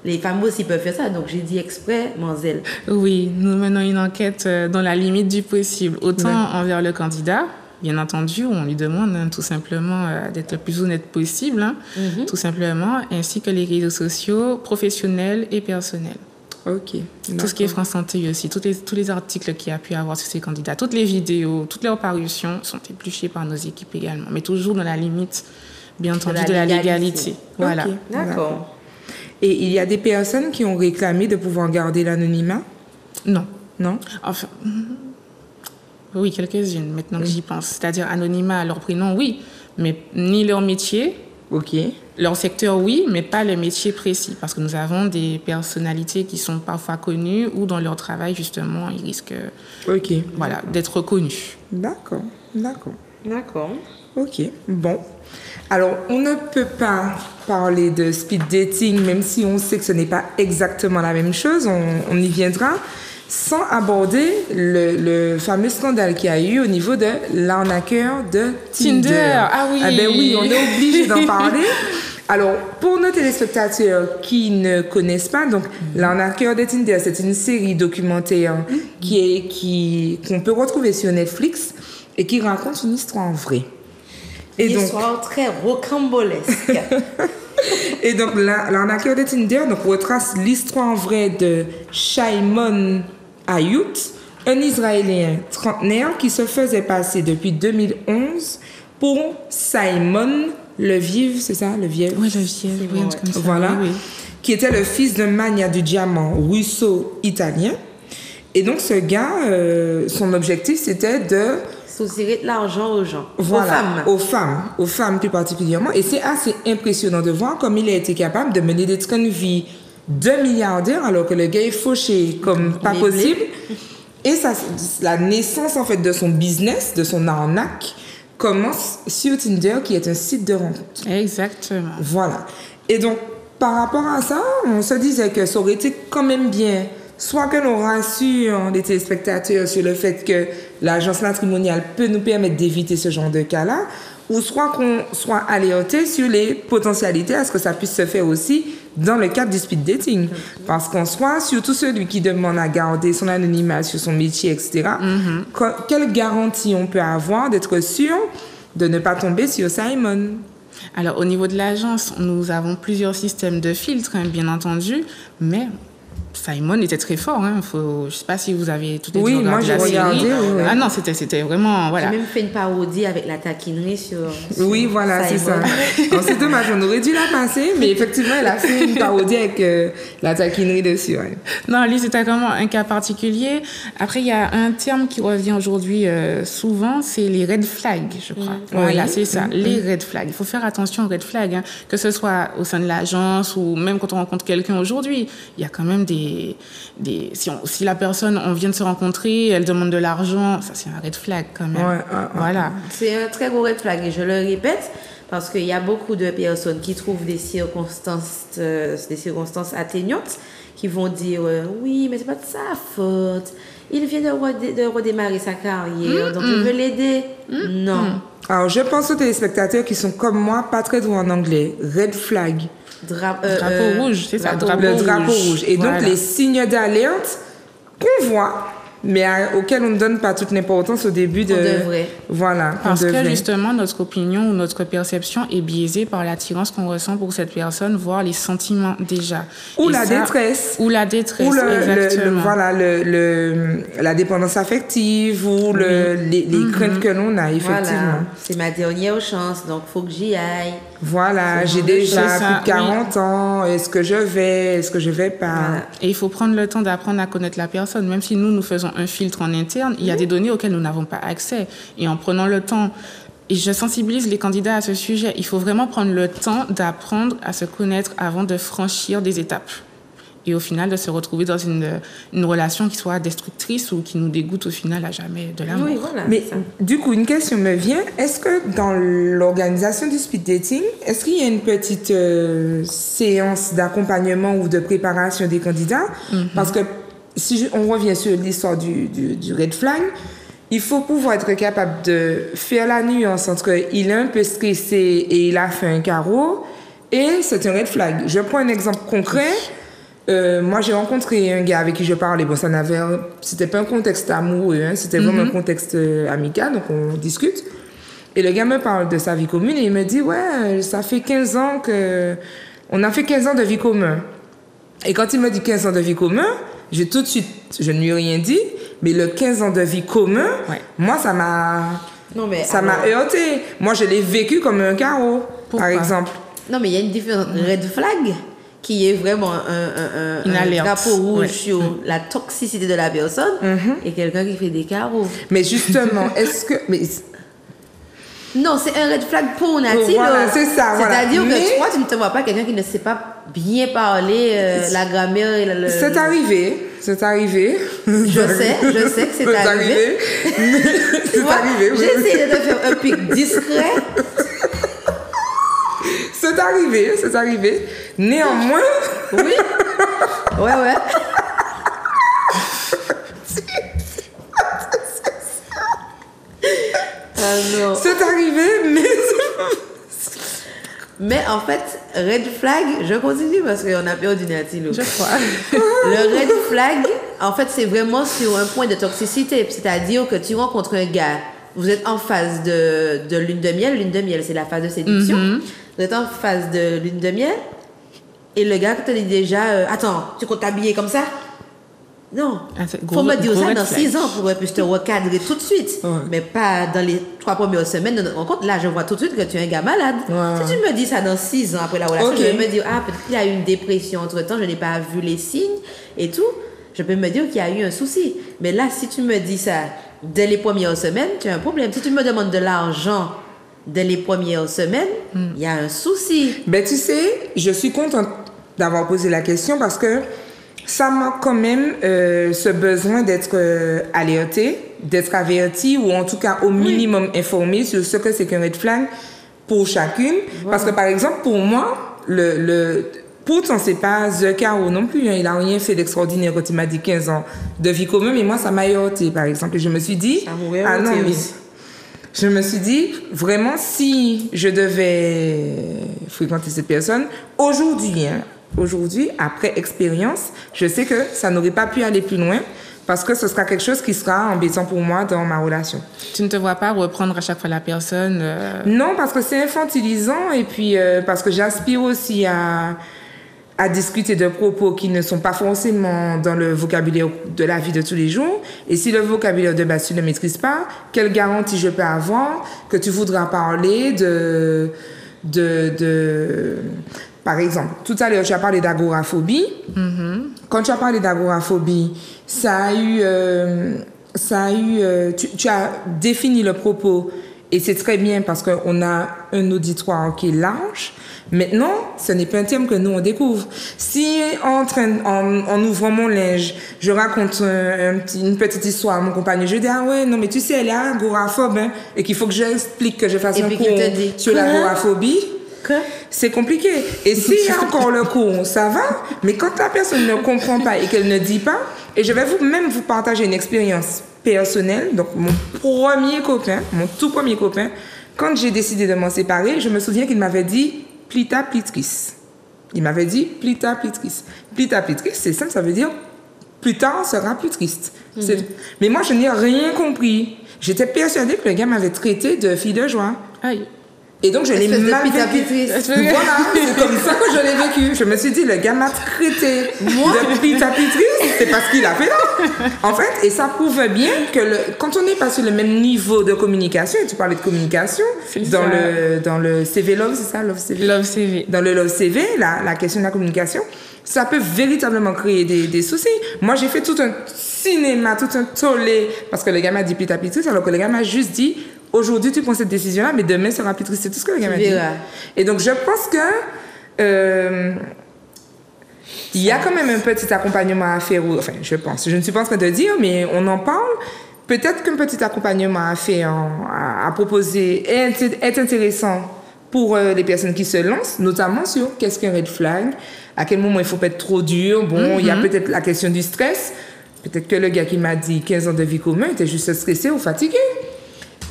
les femmes aussi peuvent faire ça. Donc j'ai dit exprès mademoiselle. Oui, nous menons une enquête dans la limite du possible, autant envers le candidat. Bien entendu, on lui demande tout simplement d'être le plus honnête possible, tout simplement, ainsi que les réseaux sociaux professionnels et personnels. Ok. Tout ce qui est France Santé aussi, tous les articles qu'il y a pu avoir sur ces candidats, toutes les vidéos, toutes leurs parutions sont épluchées par nos équipes également, mais toujours dans la limite, bien entendu, de la légalité. Voilà. Okay. D'accord. Et il y a des personnes qui ont réclamé de pouvoir garder l'anonymat? Non. Non? Enfin... Oui, quelques-unes, maintenant que j'y pense. C'est-à-dire anonymat, leur prénom, oui, mais ni leur métier. Ok. Leur secteur, oui, mais pas le métier précis. Parce que nous avons des personnalités qui sont parfois connues ou dans leur travail, justement, ils risquent d'être reconnus. D'accord. D'accord. Ok, bon. Alors, on ne peut pas parler de speed dating, même si on sait que ce n'est pas exactement la même chose, on y viendra, sans aborder le fameux scandale qu'il y a eu au niveau de l'arnaqueur de Tinder. Ah oui. Ah ben oui, on est obligé d'en parler. Alors, pour nos téléspectateurs qui ne connaissent pas, donc l'arnaqueur de Tinder, c'est une série documentaire qu'on peut retrouver sur Netflix et qui raconte une histoire vraie. Une histoire très rocambolesque. Et donc, l'arnaqueur de Tinder retrace l'histoire vraie de Shimon Ayut, un Israélien trentenaire qui se faisait passer depuis 2011 pour Simon Leviev, c'est ça, Leviev? Oui, Leviev, oui, comme ça. Voilà, oui. Qui était le fils d'un magnat du diamant russo-italien. Et donc, ce gars, son objectif, c'était de soutirer de l'argent aux gens, voilà, aux femmes plus particulièrement. Et c'est assez impressionnant de voir comme il a été capable de mener des trains de vie de milliardaire alors que le gars est fauché comme pas possible. Et ça, la naissance en fait de son business, de son arnaque, commence sur Tinder qui est un site de rencontre. Exactement. Voilà. Et donc, par rapport à ça, on se disait que ça aurait été quand même bien soit que l'on rassure les téléspectateurs sur le fait que l'agence matrimoniale peut nous permettre d'éviter ce genre de cas-là, ou soit qu'on soit alerté sur les potentialités à ce que ça puisse se faire aussi dans le cadre du speed dating. Parce qu'en soi, surtout celui qui demande à garder son anonymat sur son métier, etc., quelle garantie on peut avoir d'être sûr de ne pas tomber sur Simon? Alors, au niveau de l'agence, nous avons plusieurs systèmes de filtres, hein, bien entendu, mais Simon était très fort. Hein. Je ne sais pas si vous avez toutes les oui, moi j'ai regardé. Oui. Ah non, c'était vraiment... Voilà. J'ai même fait une parodie avec la taquinerie sur oui, voilà, Simon. C'est ça. Alors, c'est dommage, on aurait dû la passer, mais effectivement, elle a fait une parodie avec la taquinerie dessus. Ouais. Non, lui, c'était vraiment un cas particulier. Après, il y a un terme qui revient aujourd'hui souvent, c'est les red flags, je crois. Voilà, c'est ça, les red flags. Il faut faire attention aux red flags, hein, que ce soit au sein de l'agence ou même quand on rencontre quelqu'un aujourd'hui. Il y a quand même si la personne, on vient de se rencontrer, elle demande de l'argent, ça c'est un red flag quand même. Voilà. C'est un très gros red flag et je le répète parce qu'il y a beaucoup de personnes qui trouvent des circonstances atténuantes qui vont dire oui, mais c'est pas de sa faute. Il vient de redémarrer sa carrière, donc je veux l'aider. Non. Alors, je pense aux téléspectateurs qui sont comme moi, pas très doués en anglais. Red flag. Drapeau rouge, c'est ça, le drapeau rouge. Et donc, les signes d'alerte qu'on voit, mais auxquels on ne donne pas toute l'importance au début de... On devrait. Voilà. Parce que justement, notre opinion ou notre perception est biaisée par l'attirance qu'on ressent pour cette personne, voire les sentiments déjà. Ou la détresse. Ou la détresse, exactement. La dépendance affective ou les craintes que l'on a, effectivement. Voilà. C'est ma dernière chance, donc il faut que j'y aille. Voilà, j'ai déjà plus de 40 ans, est-ce que je vais pas? Voilà. Et il faut prendre le temps d'apprendre à connaître la personne, même si nous faisons un filtre en interne, il y a des données auxquelles nous n'avons pas accès. Et en prenant le temps, et je sensibilise les candidats à ce sujet, il faut vraiment prendre le temps d'apprendre à se connaître avant de franchir des étapes. Et au final, de se retrouver dans une relation qui soit destructrice ou qui nous dégoûte au final à jamais de l'amour. Oui, voilà. Mais du coup, une question me vient. Est-ce que dans l'organisation du speed dating, est-ce qu'il y a une petite séance d'accompagnement ou de préparation des candidats? Parce que si on revient sur l'histoire du red flag, il faut pouvoir être capable de faire la nuance entre il est un peu stressé et il a fait un carreau et c'est un red flag. Je prends un exemple concret. Moi, j'ai rencontré un gars avec qui je parlais. Bon, c'était pas un contexte amoureux, hein, c'était vraiment un contexte amical, donc on discute. Et le gars me parle de sa vie commune et il me dit, ouais, ça fait 15 ans on a fait 15 ans de vie commune. Et quand il me dit 15 ans de vie commune, tout de suite, je ne lui ai rien dit, mais le 15 ans de vie commune, moi, ça m'a heurté. Moi, je l'ai vécu comme un carreau, par exemple. Non, mais il y a une différence. Red flag, qui est vraiment un drapeau rouge sur la toxicité de la personne, et quelqu'un qui fait des carreaux. Mais justement, est-ce que... Non, c'est un red flag pour Nathalie. Voilà, c'est ça. C'est-à-dire que toi, tu ne te vois pas quelqu'un qui ne sait pas bien parler la grammaire et le... C'est arrivé. Je sais que c'est arrivé. C'est arrivé. Oui. J'ai essayé de faire un pic discret. C'est arrivé. Néanmoins... Oui. Ouais. Ah non. C'est arrivé, mais... Mais en fait, red flag, je continue parce qu'on a perdu Natilo. Je crois. Le red flag, en fait, c'est vraiment sur un point de toxicité. C'est-à-dire que tu rencontres un gars, vous êtes en phase de lune de miel. Lune de miel, c'est la phase de séduction. Vous êtes en phase de lune de miel. Et le gars te dit déjà, attends, tu comptes t'habiller comme ça? Non. Faut me dire ça dans 6 ans pour que je te recadrer tout de suite. Ouais. Mais pas dans les 3 premières semaines de notre rencontre. Là, je vois tout de suite que tu es un gars malade. Ouais. Si tu me dis ça dans 6 ans après la relation, Ok. je vais me dire, peut-être qu'il y a eu une dépression entre-temps, je n'ai pas vu les signes et tout. Je peux me dire qu'il y a eu un souci. Mais là, si tu me dis ça dès les premières semaines, tu as un problème. Si tu me demandes de l'argent dès les premières semaines, il y a un souci. Ben, tu sais, je suis contente d'avoir posé la question parce que ça manque quand même ce besoin d'être alerté, d'être averti ou en tout cas au minimum informé sur ce que c'est qu'un red flag pour chacune. Voilà. Parce que par exemple, pour moi, pourtant c'est pas The Caro non plus, hein, il a rien fait d'extraordinaire quand il m'a dit 15 ans de vie commune, mais moi ça m'a heurté par exemple. Et je me suis dit, je me suis dit, vraiment, si je devais fréquenter cette personne, aujourd'hui, après expérience, je sais que ça n'aurait pas pu aller plus loin parce que ce sera quelque chose qui sera embêtant pour moi dans ma relation. Tu ne te vois pas reprendre à chaque fois la personne Non, parce que c'est infantilisant et puis parce que j'aspire aussi à discuter de propos qui ne sont pas forcément dans le vocabulaire de la vie de tous les jours. Et si le vocabulaire de base, tu ne maîtrises pas, quelle garantie je peux avoir que tu voudras parler Par exemple, tout à l'heure, tu as parlé d'agoraphobie. Quand tu as parlé d'agoraphobie, tu as défini le propos et c'est très bien parce qu'on a un auditoire qui est large. Maintenant, ce n'est pas un terme que nous, on découvre. Si en ouvrant mon linge, je raconte une petite histoire à mon compagnon, je dis, ah ouais, non, mais tu sais, elle est agoraphobe, hein, et qu'il faut que j'explique que je fasse un cours sur l'agoraphobie. C'est compliqué. Et s'il y a encore le cours, ça va. Mais quand la personne ne comprend pas et qu'elle ne dit pas, et je vais vous partager une expérience personnelle. Donc, mon tout premier copain, quand j'ai décidé de m'en séparer, je me souviens qu'il m'avait dit plita plitris. Il m'avait dit plita plitris. Plita plitris, c'est simple, ça veut dire plus tard sera plus triste. Mais moi, je n'ai rien compris. J'étais persuadée que le gars m'avait traité de fille de joie. Aïe. Et donc, je l'ai mal vécu. Voilà, c'est comme ça que je l'ai vécu. Je me suis dit, le gars m'a traité de pita-pitrice, c'est parce qu'il a fait là. En fait, et ça prouve bien que quand on n'est pas sur le même niveau de communication, et tu parlais de communication, dans le CV Love, c'est ça, Love CV? Love CV. Dans le Love CV, la question de la communication, ça peut véritablement créer des soucis. Moi, j'ai fait tout un cinéma, tout un tollé, parce que le gars m'a dit pita-pitrice, alors que le gars m'a juste dit, aujourd'hui, tu prends cette décision-là, mais demain sera plus triste. C'est tout ce que le gars m'a dit. Et donc, je pense que il y a quand même un petit accompagnement à faire. Enfin, je pense. Je ne suis pas en train de dire, mais on en parle. Peut-être qu'un petit accompagnement à faire, à proposer est intéressant pour les personnes qui se lancent, notamment sur qu'est-ce qu'un red flag, à quel moment il ne faut pas être trop dur. Bon, il y a peut-être la question du stress. Peut-être que le gars qui m'a dit 15 ans de vie commune était juste stressé ou fatigué.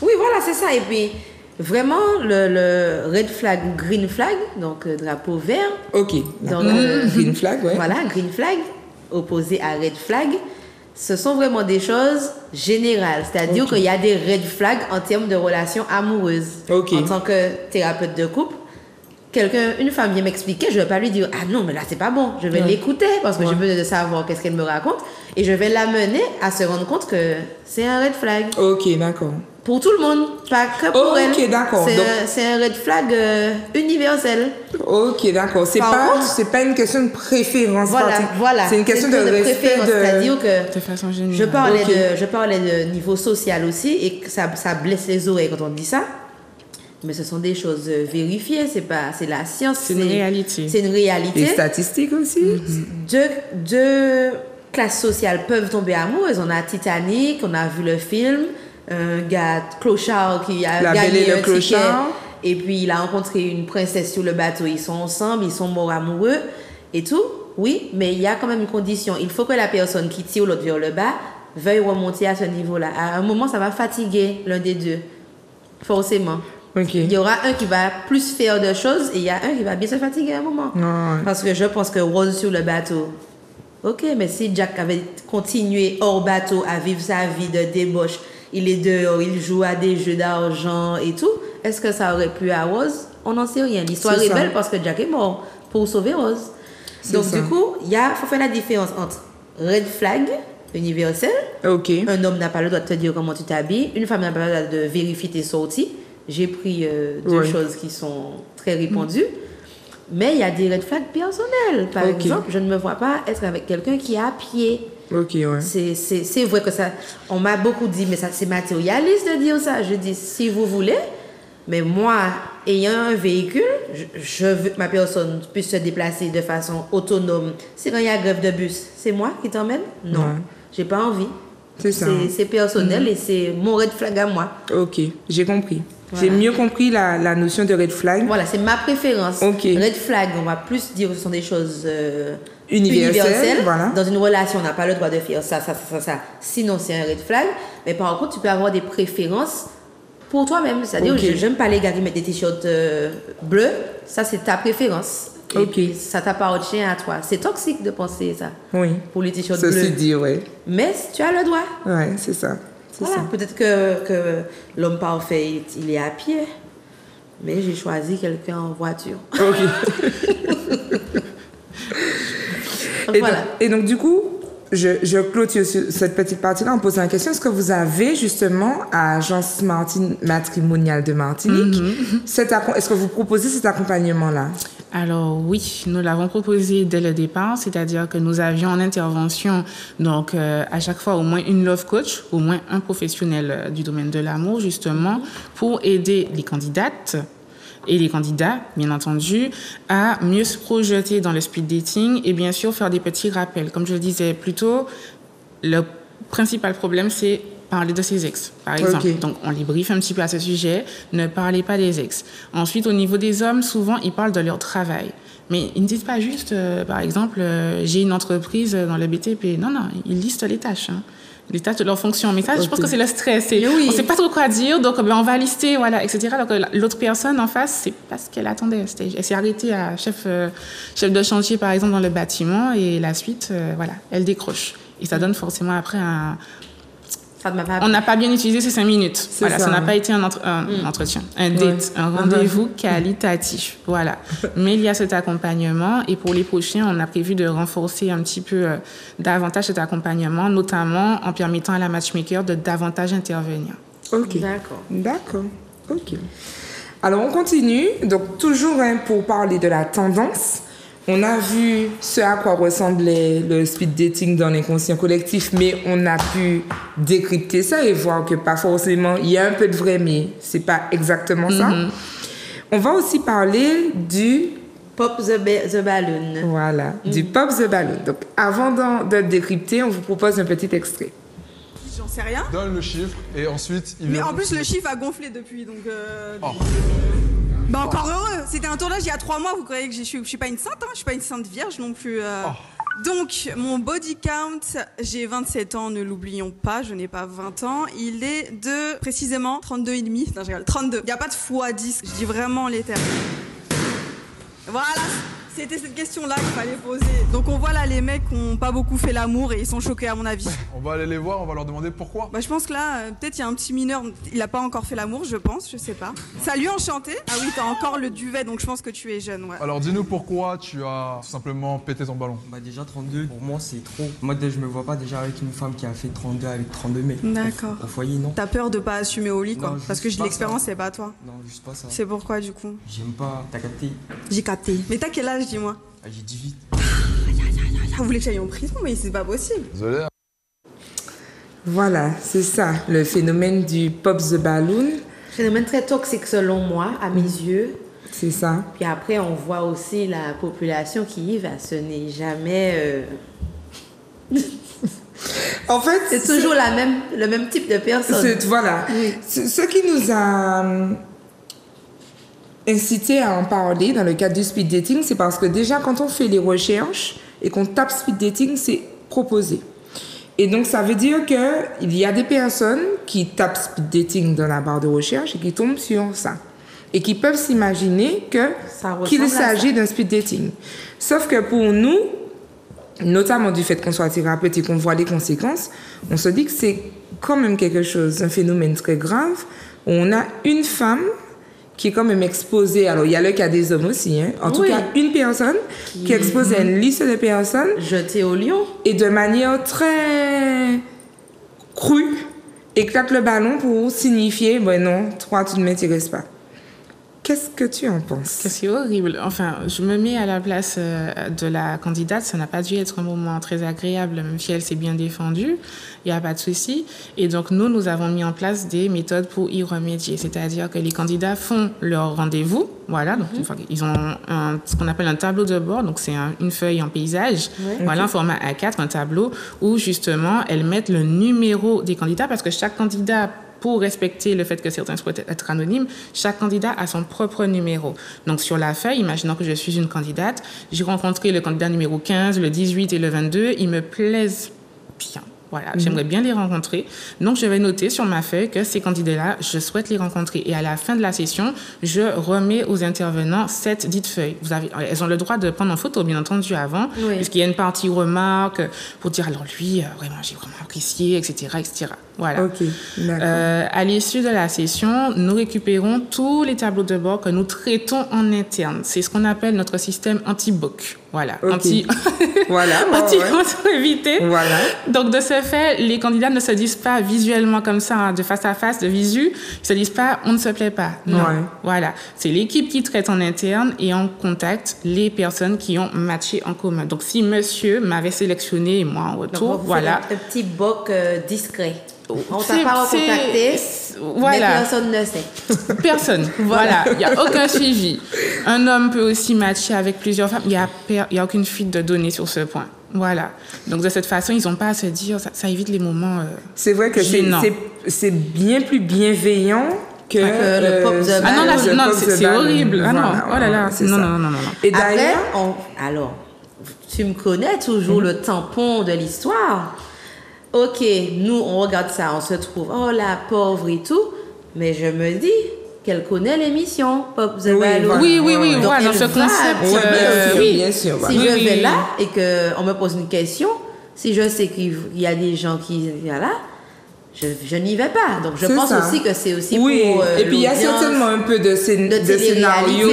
Oui, voilà, c'est ça. Et puis, vraiment, le red flag ou green flag, donc drapeau vert. Ok. Donc, green flag, ouais. Voilà, green flag, opposé à red flag. Ce sont vraiment des choses générales. C'est-à-dire qu'il y a des red flags en termes de relations amoureuses. En tant que thérapeute de couple, une femme vient m'expliquer, je ne vais pas lui dire, ah non, mais là, c'est pas bon. Je vais l'écouter parce que j'ai besoin de savoir qu'est-ce qu'elle me raconte. Et je vais l'amener à se rendre compte que c'est un red flag. Ok, d'accord. Pour tout le monde, pas que pour elle. Ok, d'accord. C'est un red flag universel. Ok, d'accord. C'est pas une question de préférence. Voilà. C'est une question de respect c'est-à-dire que de façon générale. Je parlais de niveau social aussi et que ça blesse les oreilles quand on dit ça. Mais ce sont des choses vérifiées, c'est la science. C'est une réalité. C'est une réalité. Et statistiques aussi. Deux classes sociales peuvent tomber amoureuses. On a Titanic, on a vu le film, un gars clochard qui a gagné un ticket. Et puis il a rencontré une princesse sur le bateau. Ils sont ensemble, ils sont morts amoureux et tout. Oui, mais il y a quand même une condition. Il faut que la personne qui tire l'autre vers le bas veuille remonter à ce niveau-là. À un moment, ça va fatiguer l'un des deux. Forcément. Okay. Il y aura un qui va plus faire de choses et il y a un qui va bien se fatiguer à un moment. Ouais. Parce que je pense que Rose sur le bateau, ok, mais si Jack avait continué hors bateau à vivre sa vie de débauche, il est dehors, il joue à des jeux d'argent et tout, est-ce que ça aurait plu à Rose? On n'en sait rien. L'histoire est belle parce que Jack est mort pour sauver Rose. Donc du coup, il faut faire la différence entre red flag universel. Ok. Un homme n'a pas le droit de te dire comment tu t'habilles. Une femme n'a pas le droit de vérifier tes sorties. J'ai pris deux choses qui sont très répandues. Mais il y a des red flags personnels. Par exemple, je ne me vois pas être avec quelqu'un qui est à pied. Ok, ouais. C'est vrai que ça... On m'a beaucoup dit, mais ça c'est matérialiste de dire ça. Je dis, si vous voulez, mais moi, ayant un véhicule, je veux que ma personne puisse se déplacer de façon autonome. Si quand il y a grève de bus, c'est moi qui t'emmène? Non, j'ai pas envie. C'est ça. C'est personnel et c'est mon red flag à moi. Ok, j'ai compris. Voilà. J'ai mieux compris la notion de red flag. Voilà, c'est ma préférence. Okay. Red flag, on va plus dire que ce sont des choses universelles. Voilà. Dans une relation, on n'a pas le droit de faire ça. Sinon, c'est un red flag. Mais par contre, tu peux avoir des préférences pour toi-même. C'est-à-dire, j'aime pas les gars qui mettent des t-shirts bleus. Ça, c'est ta préférence. Et puis, ça t'appartient à toi. C'est toxique de penser ça. Oui. Pour les t-shirts bleus. Ceci dit, oui. Mais tu as le droit. Oui, c'est ça. Voilà. Peut-être que l'homme parfait, il est à pied. Mais j'ai choisi quelqu'un en voiture. Ok. Voilà. Et donc, du coup, je clôture cette petite partie-là en posant la question. Est-ce que vous avez justement à Agence matrimoniale de Martinique, est-ce que vous proposez cet accompagnement-là? Alors oui, nous l'avons proposé dès le départ, c'est-à-dire que nous avions en intervention donc à chaque fois au moins une love coach, au moins un professionnel du domaine de l'amour justement pour aider les candidates et les candidats, bien entendu, à mieux se projeter dans le speed dating et bien sûr faire des petits rappels. Comme je le disais plus tôt, le principal problème c'est parler de ses ex, par exemple. Okay. Donc, on les briefe un petit peu à ce sujet. Ne parlez pas des ex. Ensuite, au niveau des hommes, souvent, ils parlent de leur travail. Mais ils ne disent pas juste, par exemple, j'ai une entreprise dans le BTP. Non, ils listent les tâches. Les tâches de leur fonction. Mais ça, je pense que c'est le stress. On ne sait pas trop quoi dire, donc on va lister, voilà, etc. Alors que l'autre personne en face, c'est pas ce qu'elle attendait. Elle s'est arrêtée à chef de chantier, par exemple, dans le bâtiment, et la suite, voilà, elle décroche. Et ça donne forcément après on n'a pas bien utilisé ces 5 minutes. Voilà, ça n'a pas été un entretien, un date, un rendez-vous qualitatif. Voilà. Mais il y a cet accompagnement et pour les prochains, on a prévu de renforcer un petit peu davantage cet accompagnement, notamment en permettant à la matchmaker de davantage intervenir. Ok. D'accord. Ok. Alors, on continue. Donc, toujours pour parler de la tendance. On a vu ce à quoi ressemblait le speed dating dans l'inconscient collectif, mais on a pu décrypter ça et voir que pas forcément, il y a un peu de vrai, mais c'est pas exactement ça. On va aussi parler du Pop the Balloon. Voilà, du Pop the Balloon. Donc, avant de le décrypter, on vous propose un petit extrait. J'en sais rien. Donne le chiffre et ensuite il. Mais en plus, le chiffre a gonflé depuis, donc. Bah encore heureux. C'était un tournage il y a 3 mois. Vous croyez que je suis pas une sainte, hein? Je suis pas une sainte vierge non plus. Donc mon body count, j'ai 27 ans, ne l'oublions pas. Je n'ai pas 20 ans. Il est de précisément 32,5. Non, je rigole. 32. Il y a pas de x10. Je dis vraiment les termes. Voilà. C'était cette question-là qu'il fallait poser. Donc on voit là les mecs qui n'ont pas beaucoup fait l'amour et ils sont choqués à mon avis. On va aller les voir, on va leur demander pourquoi. Bah je pense que là, peut-être il y a un petit mineur, il n'a pas encore fait l'amour, je pense, je sais pas. Salut, enchanté. Ah oui, t'as encore le duvet, donc je pense que tu es jeune, ouais. Alors dis-nous pourquoi tu as tout simplement pété ton ballon. Bah déjà 32, pour moi c'est trop. Moi je me vois pas déjà avec une femme qui a fait 32 avec 32 mecs. D'accord. Au foyer, non. T'as peur de pas assumer au lit, quoi? Non, parce que j'ai de l'expérience, c'est pas toi. Non, juste pas ça. C'est pourquoi du coup? J'aime pas, t'as capté? J'ai capté. Mais t'as quel âge, dis-moi? J'ai 18. Vous voulez que j'aille en prison? Mais c'est pas possible. Désolé. Voilà, c'est ça, le phénomène du Pop the Balloon. Phénomène très toxique selon moi, à mes yeux. C'est ça. Puis après, on voit aussi la population qui y va. Ce n'est jamais... En fait, c'est toujours le même type de personne. Voilà. Oui. Ce qui nous a incité à en parler dans le cadre du speed dating, c'est parce que déjà, quand on fait les recherches et qu'on tape speed dating, c'est proposé. Et donc, ça veut dire qu'il y a des personnes qui tapent speed dating dans la barre de recherche et qui tombent sur ça. Et qui peuvent s'imaginer qu'il s'agit d'un speed dating. Sauf que pour nous, notamment du fait qu'on soit thérapeute et qu'on voit les conséquences, on se dit que c'est quand même quelque chose, un phénomène très grave, où on a une femme qui est quand même exposée. Alors, il y a le cas des hommes aussi, hein. En tout cas, une personne qui est exposée à une liste de personnes. Jetée au lion. Et de manière très crue, éclate le ballon pour signifier, ben non, toi, tu ne m'intéresses pas. Qu'est-ce que tu en penses? C'est horrible. Enfin, je me mets à la place de la candidate. Ça n'a pas dû être un moment très agréable, même si elle s'est bien défendue. Il n'y a pas de souci. Et donc, nous avons mis en place des méthodes pour y remédier. C'est-à-dire que les candidats font leur rendez-vous. Voilà. Donc, ils ont ce qu'on appelle un tableau de bord. Donc, c'est une feuille en paysage. Voilà, un format A4, un tableau où, justement, elles mettent le numéro des candidats parce que chaque candidat, pour respecter le fait que certains souhaitent être anonymes, chaque candidat a son propre numéro. Donc, sur la feuille, imaginons que je suis une candidate, j'ai rencontré le candidat numéro 15, le 18 et le 22, ils me plaisent bien. Voilà, j'aimerais bien les rencontrer. Donc, je vais noter sur ma feuille que ces candidats-là, je souhaite les rencontrer. Et à la fin de la session, je remets aux intervenants cette dite feuille. Elles ont le droit de prendre en photo, bien entendu, avant, puisqu'il y a une partie remarque pour dire, alors lui, vraiment, j'ai vraiment apprécié, etc., etc. Voilà. Ok, d'accord. À l'issue de la session, nous récupérons tous les tableaux de bord que nous traitons en interne. C'est ce qu'on appelle notre système anti-boc. Voilà. Okay. Anti-éviter. Voilà. Donc, de ce fait, les candidats ne se disent pas visuellement comme ça, hein, de face à face, de visu. Ils se disent pas, on ne se plaît pas. Non. Ouais. Voilà. C'est l'équipe qui traite en interne et on contacte les personnes qui ont matché en commun. Donc, si monsieur m'avait sélectionné et moi en retour, donc, voilà. Un petit boc discret. On t'a pas recontacté, mais personne ne sait. Personne. Voilà. Il n'y a aucun suivi. Un homme peut aussi matcher avec plusieurs femmes. Il n'y a aucune fuite de données sur ce point. Voilà. Donc, de cette façon, ils n'ont pas à se dire, ça évite les moments c'est vrai que c'est bien plus bienveillant que le pop the ballon. Non, c'est horrible. Ah non, oh là là. Non. Et d'ailleurs... Alors, tu me connais toujours le tampon de l'histoire. Ok, nous, on regarde ça, on se trouve, oh la pauvre et tout, mais je me dis qu'elle connaît l'émission Pop the Ballon. Oui, voilà, dans ce concept. Bien sûr. Si je vais là et qu'on me pose une question, si je sais qu'il y a des gens qui sont là, je n'y vais pas. Donc, je pense aussi que c'est aussi pour et puis, il y a certainement un peu de scénario.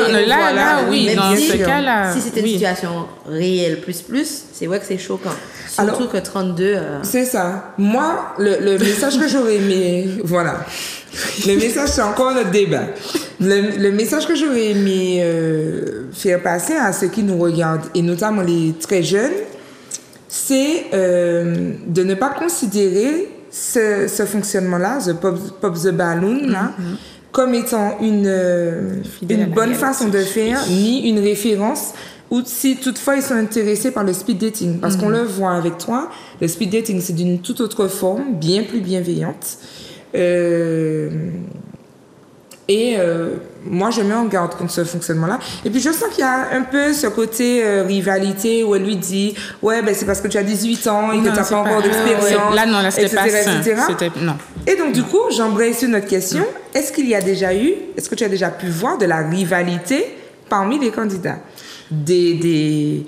Oui, dans ce cas-là. Si c'était une situation réelle plus, c'est vrai que c'est choquant. Surtout que 32... C'est ça. Moi, le message que j'aurais aimé... Voilà. Le message, c'est encore notre débat. Le message que j'aurais aimé faire passer à ceux qui nous regardent, et notamment les très jeunes, c'est de ne pas considérer ce fonctionnement-là, the pop the balloon, là, comme étant une bonne façon de faire, ni une référence, ou si toutefois ils sont intéressés par le speed dating. Parce qu'on le voit avec toi, le speed dating, c'est d'une toute autre forme, bien plus bienveillante. Moi, je mets en garde contre ce fonctionnement-là. Et puis, je sens qu'il y a un peu ce côté rivalité où elle lui dit « Ouais, ben, c'est parce que tu as 18 ans et que tu n'as pas encore d'expérience. » Là, c'était pas ça. Non. Et donc, du coup, j'embraye sur notre question. Est-ce que tu as déjà pu voir de la rivalité parmi les candidats? Des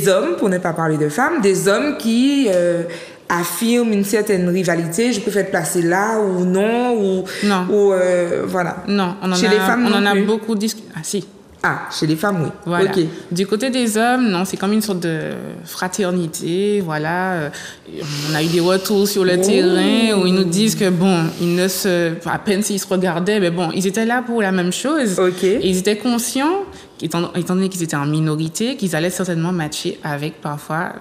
hommes, pour ne pas parler de femmes, des hommes qui... affirme une certaine rivalité, je peux faire placer là ou non, voilà. Non, on en a beaucoup discuté. Ah, si. Ah, chez les femmes, oui. Voilà. Okay. Du côté des hommes, non, c'est comme une sorte de fraternité, voilà. On a eu des retours sur le terrain où ils nous disent que, bon, à peine s'ils se regardaient, mais bon, ils étaient là pour la même chose. Okay. Et ils étaient conscients étant donné qu'ils étaient en minorité, qu'ils allaient certainement matcher avec parfois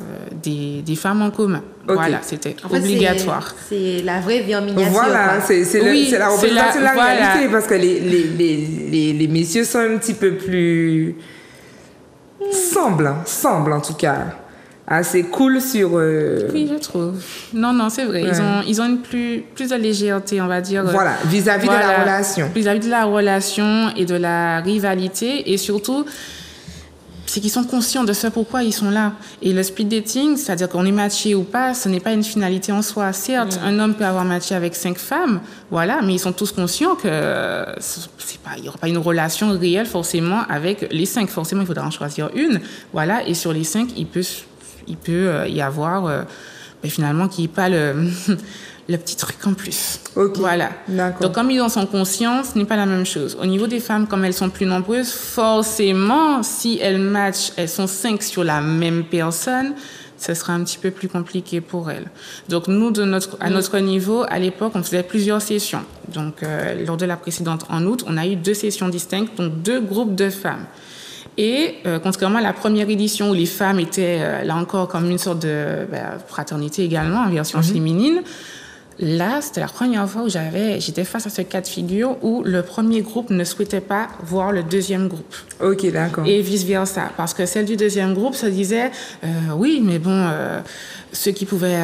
des femmes en commun. Ok. Voilà, c'était En fait, obligatoire. c'est la vraie vie en miniature. Voilà, quoi. c'est la représentation de la voilà. réalité, parce que les messieurs sont un petit peu plus... semblent en tout cas, assez cool sur... Oui, je trouve. Non, c'est vrai. Ouais. Ils ont une plus de légèreté, on va dire. Voilà, vis-à-vis de la relation. Vis-à-vis de la relation et de la rivalité. Et surtout, c'est qu'ils sont conscients de ce pourquoi ils sont là. Et le speed dating, c'est-à-dire qu'on est matché ou pas, ce n'est pas une finalité en soi. Certes, un homme peut avoir matché avec 5 femmes, voilà, mais ils sont tous conscients que il n'y aura pas une relation réelle forcément avec les 5. Forcément, il faudra en choisir une. Voilà, et sur les 5, il peut y avoir finalement qu'il n'y ait pas le petit truc en plus. Ok, voilà. d'accord. Donc, comme ils en sont conscients, ce n'est pas la même chose. Au niveau des femmes, comme elles sont plus nombreuses, forcément, si elles matchent, elles sont 5 sur la même personne, ce sera un petit peu plus compliqué pour elles. Donc, nous, à notre niveau, à l'époque, on faisait plusieurs sessions. Donc, lors de la précédente, en août, on a eu 2 sessions distinctes, donc 2 groupes de femmes. Et contrairement à la première édition où les femmes étaient, là encore, comme une sorte de fraternité également, en version féminine, là, c'était la première fois où j'étais face à ce cas de figure où le premier groupe ne souhaitait pas voir le deuxième groupe. Ok, d'accord. Et vice-versa. Parce que celle du deuxième groupe se disait, oui, mais bon, ceux qui pouvaient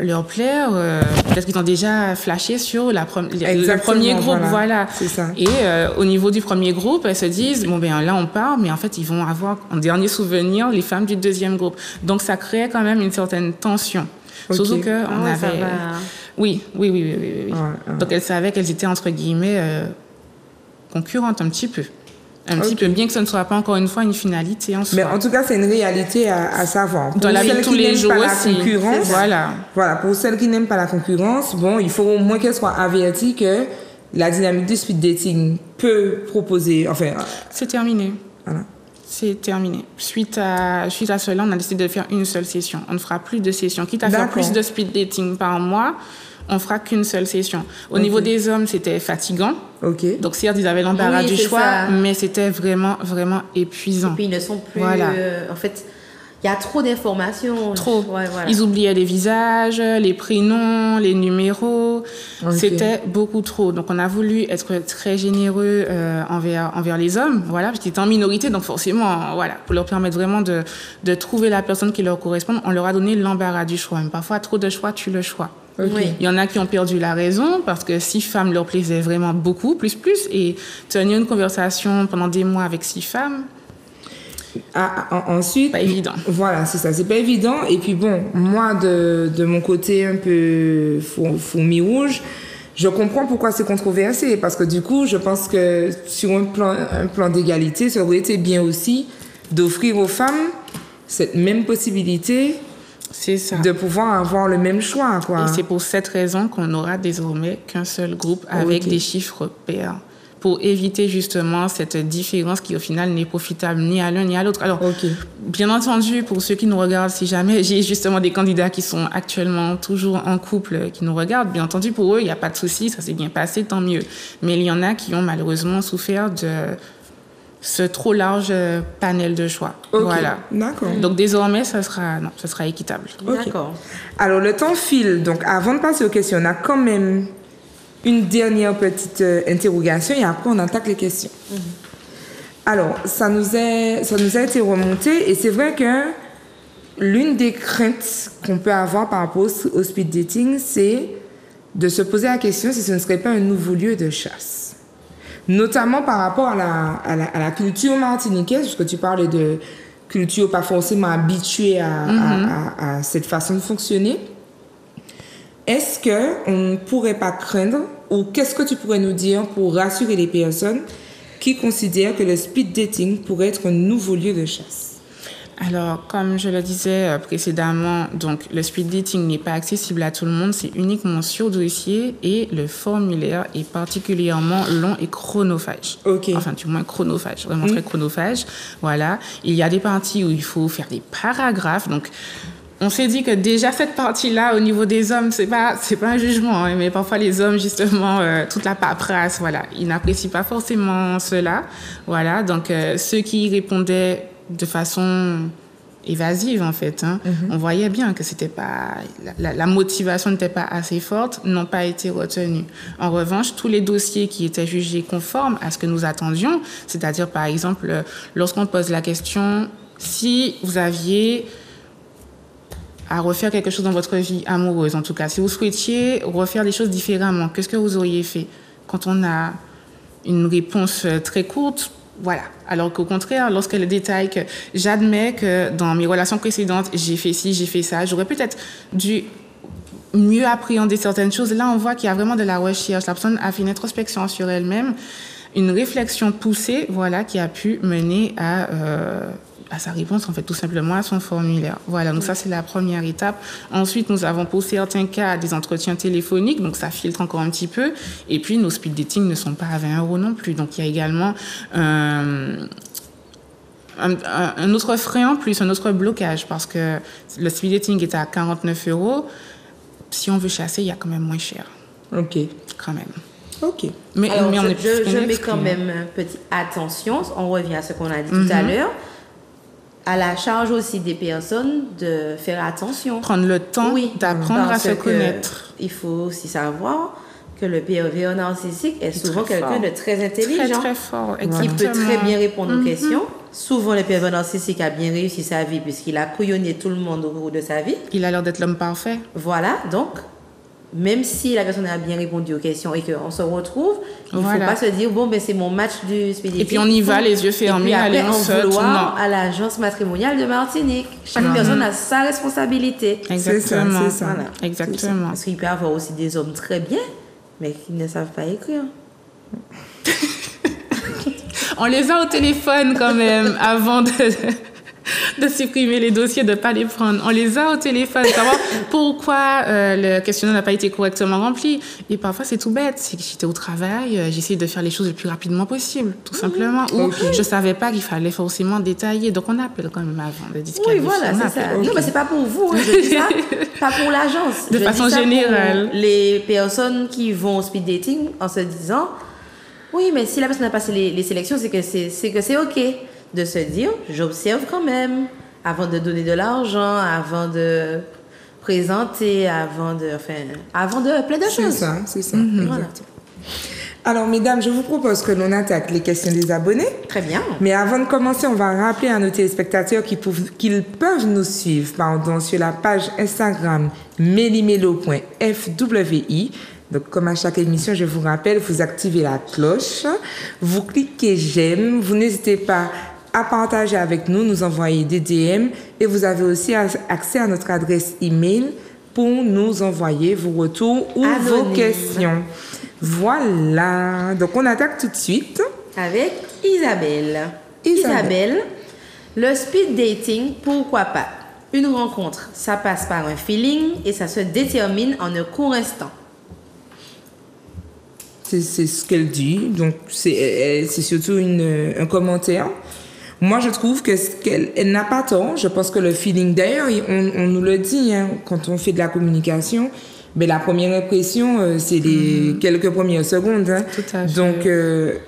leur plaire, peut-être qu'ils ont déjà flashé sur le premier groupe. Voilà. C'est ça. Et au niveau du premier groupe, elles se disent, bon, ben là, on part, mais en fait, ils vont avoir en dernier souvenir les femmes du deuxième groupe. Donc, ça créait quand même une certaine tension. Okay. Surtout qu'on avait... Ça va. Oui. Ouais. Donc, elles savaient qu'elles étaient, entre guillemets, concurrentes un petit peu. Un petit peu, bien que ce ne soit pas encore une fois une finalité en soi. Mais en tout cas, c'est une réalité à savoir. Pour dans la vie de tous les jours aussi. Voilà, pour celles qui n'aiment pas la concurrence, bon, il faut au moins qu'elles soient averties que la dynamique du speed dating peut proposer... Enfin, c'est terminé. Voilà. C'est terminé. Suite à cela, on a décidé de faire une seule session. On ne fera plus de sessions. Quitte à faire plus de speed dating par mois, on fera qu'une seule session. Au niveau des hommes, c'était fatigant. Ok. Donc certes, ils avaient l'embarras du choix, mais c'était vraiment, vraiment épuisant. Et puis ils ne sont plus... Voilà. En fait, il y a trop d'informations. Trop. Ouais, voilà. Ils oubliaient les visages, les prénoms, les numéros. Okay. C'était beaucoup trop. Donc, on a voulu être très généreux envers les hommes, voilà, parce qu'ils étaient en minorité. Donc, forcément, voilà, pour leur permettre vraiment de trouver la personne qui leur correspond, on leur a donné l'embarras du choix. Même parfois, trop de choix tue le choix. Okay. Oui. Il y en a qui ont perdu la raison parce que 6 femmes leur plaisaient vraiment beaucoup, plus. Et tenir une conversation pendant des mois avec 6 femmes... ensuite, pas évident. Voilà, c'est ça, c'est pas évident. Et puis bon, moi de mon côté un peu fourmi rouge, je comprends pourquoi c'est controversé, parce que du coup, je pense que sur un plan d'égalité, ça aurait été bien aussi d'offrir aux femmes cette même possibilité. C'est ça. De pouvoir avoir le même choix, quoi. Et c'est pour cette raison qu'on n'aura désormais qu'un seul groupe avec des chiffres pairs, pour éviter justement cette différence qui au final n'est profitable ni à l'un ni à l'autre. Alors, bien entendu, pour ceux qui nous regardent, si jamais j'ai justement des candidats qui sont actuellement toujours en couple, qui nous regardent, bien entendu, pour eux, il n'y a pas de souci, ça s'est bien passé, tant mieux. Mais il y en a qui ont malheureusement souffert de ce trop large panel de choix. Voilà. D'accord. Donc désormais, ça sera équitable. D'accord. Alors, le temps file. Donc, avant de passer aux questions, on a quand même une dernière petite interrogation et après on attaque les questions. Alors, ça nous a été remonté et c'est vrai que l'une des craintes qu'on peut avoir par rapport au speed dating, c'est de se poser la question si ce ne serait pas un nouveau lieu de chasse. Notamment par rapport à la culture martiniquaise, puisque tu parlais de culture pas forcément habituée à cette façon de fonctionner. Est-ce qu'on ne pourrait pas craindre, ou qu'est-ce que tu pourrais nous dire pour rassurer les personnes qui considèrent que le speed dating pourrait être un nouveau lieu de chasse? Alors, comme je le disais précédemment, donc le speed dating n'est pas accessible à tout le monde, c'est uniquement sur dossier et le formulaire est particulièrement long et chronophage. Enfin, du moins chronophage, vraiment très chronophage. Voilà. Il y a des parties où il faut faire des paragraphes, donc On s'est dit que déjà cette partie-là, au niveau des hommes, c'est pas un jugement, hein, mais parfois les hommes, justement, toute la paperasse, voilà, ils n'apprécient pas forcément cela, voilà. Donc ceux qui répondaient de façon évasive, en fait, hein, on voyait bien que c'était pas la motivation n'était pas assez forte, n'ont pas été retenus. En revanche, tous les dossiers qui étaient jugés conformes à ce que nous attendions, c'est-à-dire par exemple, lorsqu'on pose la question si vous aviez à refaire quelque chose dans votre vie amoureuse, en tout cas. Si vous souhaitiez refaire les choses différemment, qu'est-ce que vous auriez fait? Quand on a une réponse très courte, voilà. Alors qu'au contraire, lorsqu'elle détaille que j'admets que dans mes relations précédentes, j'ai fait ci, j'ai fait ça, j'aurais peut-être dû mieux appréhender certaines choses. Là, on voit qu'il y a vraiment de la recherche. La personne a fait une introspection sur elle-même, une réflexion poussée, voilà, qui a pu mener à sa réponse, en fait, tout simplement à son formulaire. Voilà, donc ça, c'est la première étape. Ensuite, nous avons pour certains cas des entretiens téléphoniques, donc ça filtre encore un petit peu. Et puis, nos speed dating ne sont pas à 20 € non plus. Donc, il y a également un autre frein en plus, un autre blocage, parce que le speed dating est à 49 €. Si on veut chasser, il y a quand même moins cher. OK. Quand même. OK. Mais Alors, on est je mets quand même petite attention, on revient à ce qu'on a dit tout à l'heure, à la charge aussi des personnes de faire attention. Prendre le temps d'apprendre à se connaître. Il faut aussi savoir que le pervers narcissique est souvent quelqu'un de très intelligent. Très, très fort, Qui exactement. peut très bien répondre aux questions. Souvent, le pervers narcissique a bien réussi sa vie puisqu'il a couillonné tout le monde au cours de sa vie. Il a l'air d'être l'homme parfait. Voilà, donc, même si la personne a bien répondu aux questions et qu'on se retrouve, il ne faut pas se dire, bon, ben, c'est mon match du speed dating. Et puis on y va, les yeux fermés, aller allez, on saute. vouloir à l'agence matrimoniale de Martinique. Chaque personne a sa responsabilité. Exactement. C'est ça. Voilà. Exactement. Parce qu'il peut y avoir aussi des hommes très bien, mais qui ne savent pas écrire. On les a au téléphone quand même avant de supprimer les dossiers, de ne pas les prendre. On les a au téléphone, savoir pourquoi le questionnaire n'a pas été correctement rempli. Et parfois, c'est tout bête. C'est que j'étais au travail, j'essayais de faire les choses le plus rapidement possible, tout simplement. Ou je ne savais pas qu'il fallait forcément détailler. Donc, on appelle quand même avant de disqualifier. Oui, voilà, c'est ça. Non, mais ce n'est pas pour vous, hein, je dis ça. Pas pour l'agence. De façon générale. Pour les personnes qui vont au speed dating en se disant, oui, mais si la personne a passé les sélections, c'est que c'est OK. De se dire, j'observe quand même, avant de donner de l'argent, avant de présenter, avant de plein de choses. C'est ça. Voilà. Alors, mesdames, je vous propose que l'on attaque les questions des abonnés. Très bien. Mais avant de commencer, on va rappeler à nos téléspectateurs qu'ils peuvent nous suivre sur la page Instagram melimelo.fwi. Donc, comme à chaque émission, je vous rappelle, vous activez la cloche, vous cliquez j'aime, vous n'hésitez pas à partager avec nous, nous envoyer des DM et vous avez aussi accès à notre adresse email pour nous envoyer vos retours ou vos questions. Voilà. Donc, on attaque tout de suite. Avec Isabelle. Isabelle, le speed dating, pourquoi pas? Une rencontre, ça passe par un feeling et ça se détermine en un court instant. C'est ce qu'elle dit. Donc, c'est surtout un commentaire. Moi, je trouve qu'elle n'a pas tort. Je pense que le feeling, d'ailleurs, on nous le dit, hein, quand on fait de la communication, mais la première impression, c'est les quelques premières secondes. Hein. Tout à fait. Donc,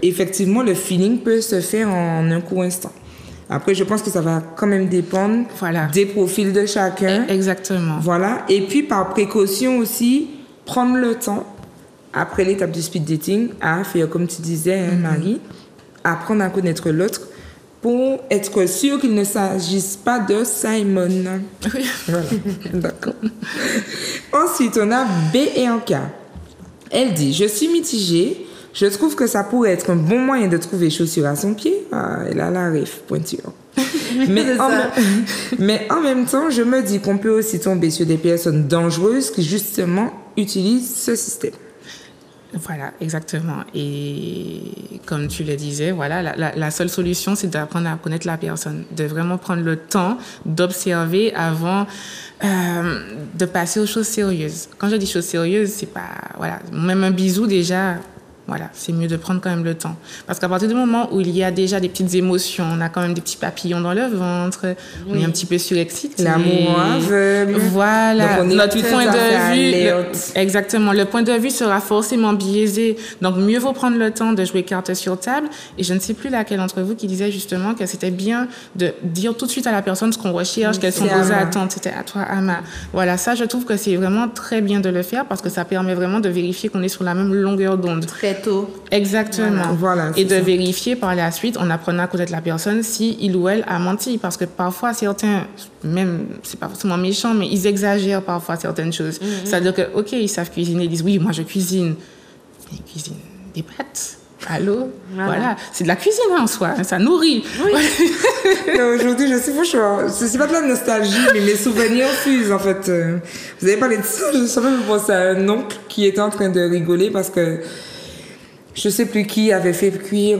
effectivement, le feeling peut se faire en un court instant. Après, je pense que ça va quand même dépendre des profils de chacun. Exactement. Voilà. Et puis, par précaution aussi, prendre le temps, après l'étape du speed dating, à faire, comme tu disais, hein, Marie, apprendre à connaître l'autre pour être sûr qu'il ne s'agisse pas de Simon. Oui. Voilà. D'accord. Ensuite, on a B et en K. Elle dit, je suis mitigée. Je trouve que ça pourrait être un bon moyen de trouver chaussure à son pied. Ah, elle a la ref pointure. Mais en même temps, je me dis qu'on peut aussi tomber sur des personnes dangereuses qui, justement, utilisent ce système. Voilà, exactement. Et comme tu le disais, voilà, la seule solution, c'est d'apprendre à connaître la personne, de vraiment prendre le temps d'observer avant de passer aux choses sérieuses. Quand je dis choses sérieuses, c'est pas, voilà, même un bisou déjà, Voilà, c'est mieux de prendre quand même le temps. Parce qu'à partir du moment où il y a déjà des petites émotions, on a quand même des petits papillons dans le ventre, on est un petit peu surexcité. L'amour aveugle. Voilà, Donc on est notre point de vue, alerte. exactement, le point de vue sera forcément biaisé. Donc mieux vaut prendre le temps de jouer carte sur table. Et je ne sais plus laquelle d'entre vous qui disait justement que c'était bien de dire tout de suite à la personne ce qu'on recherche, quelles sont vos attentes. C'était à toi, Ama. Voilà, ça, je trouve que c'est vraiment très bien de le faire parce que ça permet vraiment de vérifier qu'on est sur la même longueur d'onde. Très tôt. Exactement. Voilà, et de ça. vérifier par la suite, en apprenant à connaître la personne, si il ou elle a menti. Parce que parfois, certains, même, c'est pas forcément méchant, mais ils exagèrent parfois certaines choses. C'est-à-dire que, OK, ils savent cuisiner, ils disent, oui, moi, je cuisine. Mais ils cuisinent des pâtes. Allô? Voilà. C'est de la cuisine en soi, hein, ça nourrit. Oui. Non, aujourd'hui, je sais franchement, c'est pas de la nostalgie, mais mes souvenirs fusent en fait. Vous avez parlé de ça, je savais me penser à un oncle qui était en train de rigoler parce que je sais plus qui avait fait cuire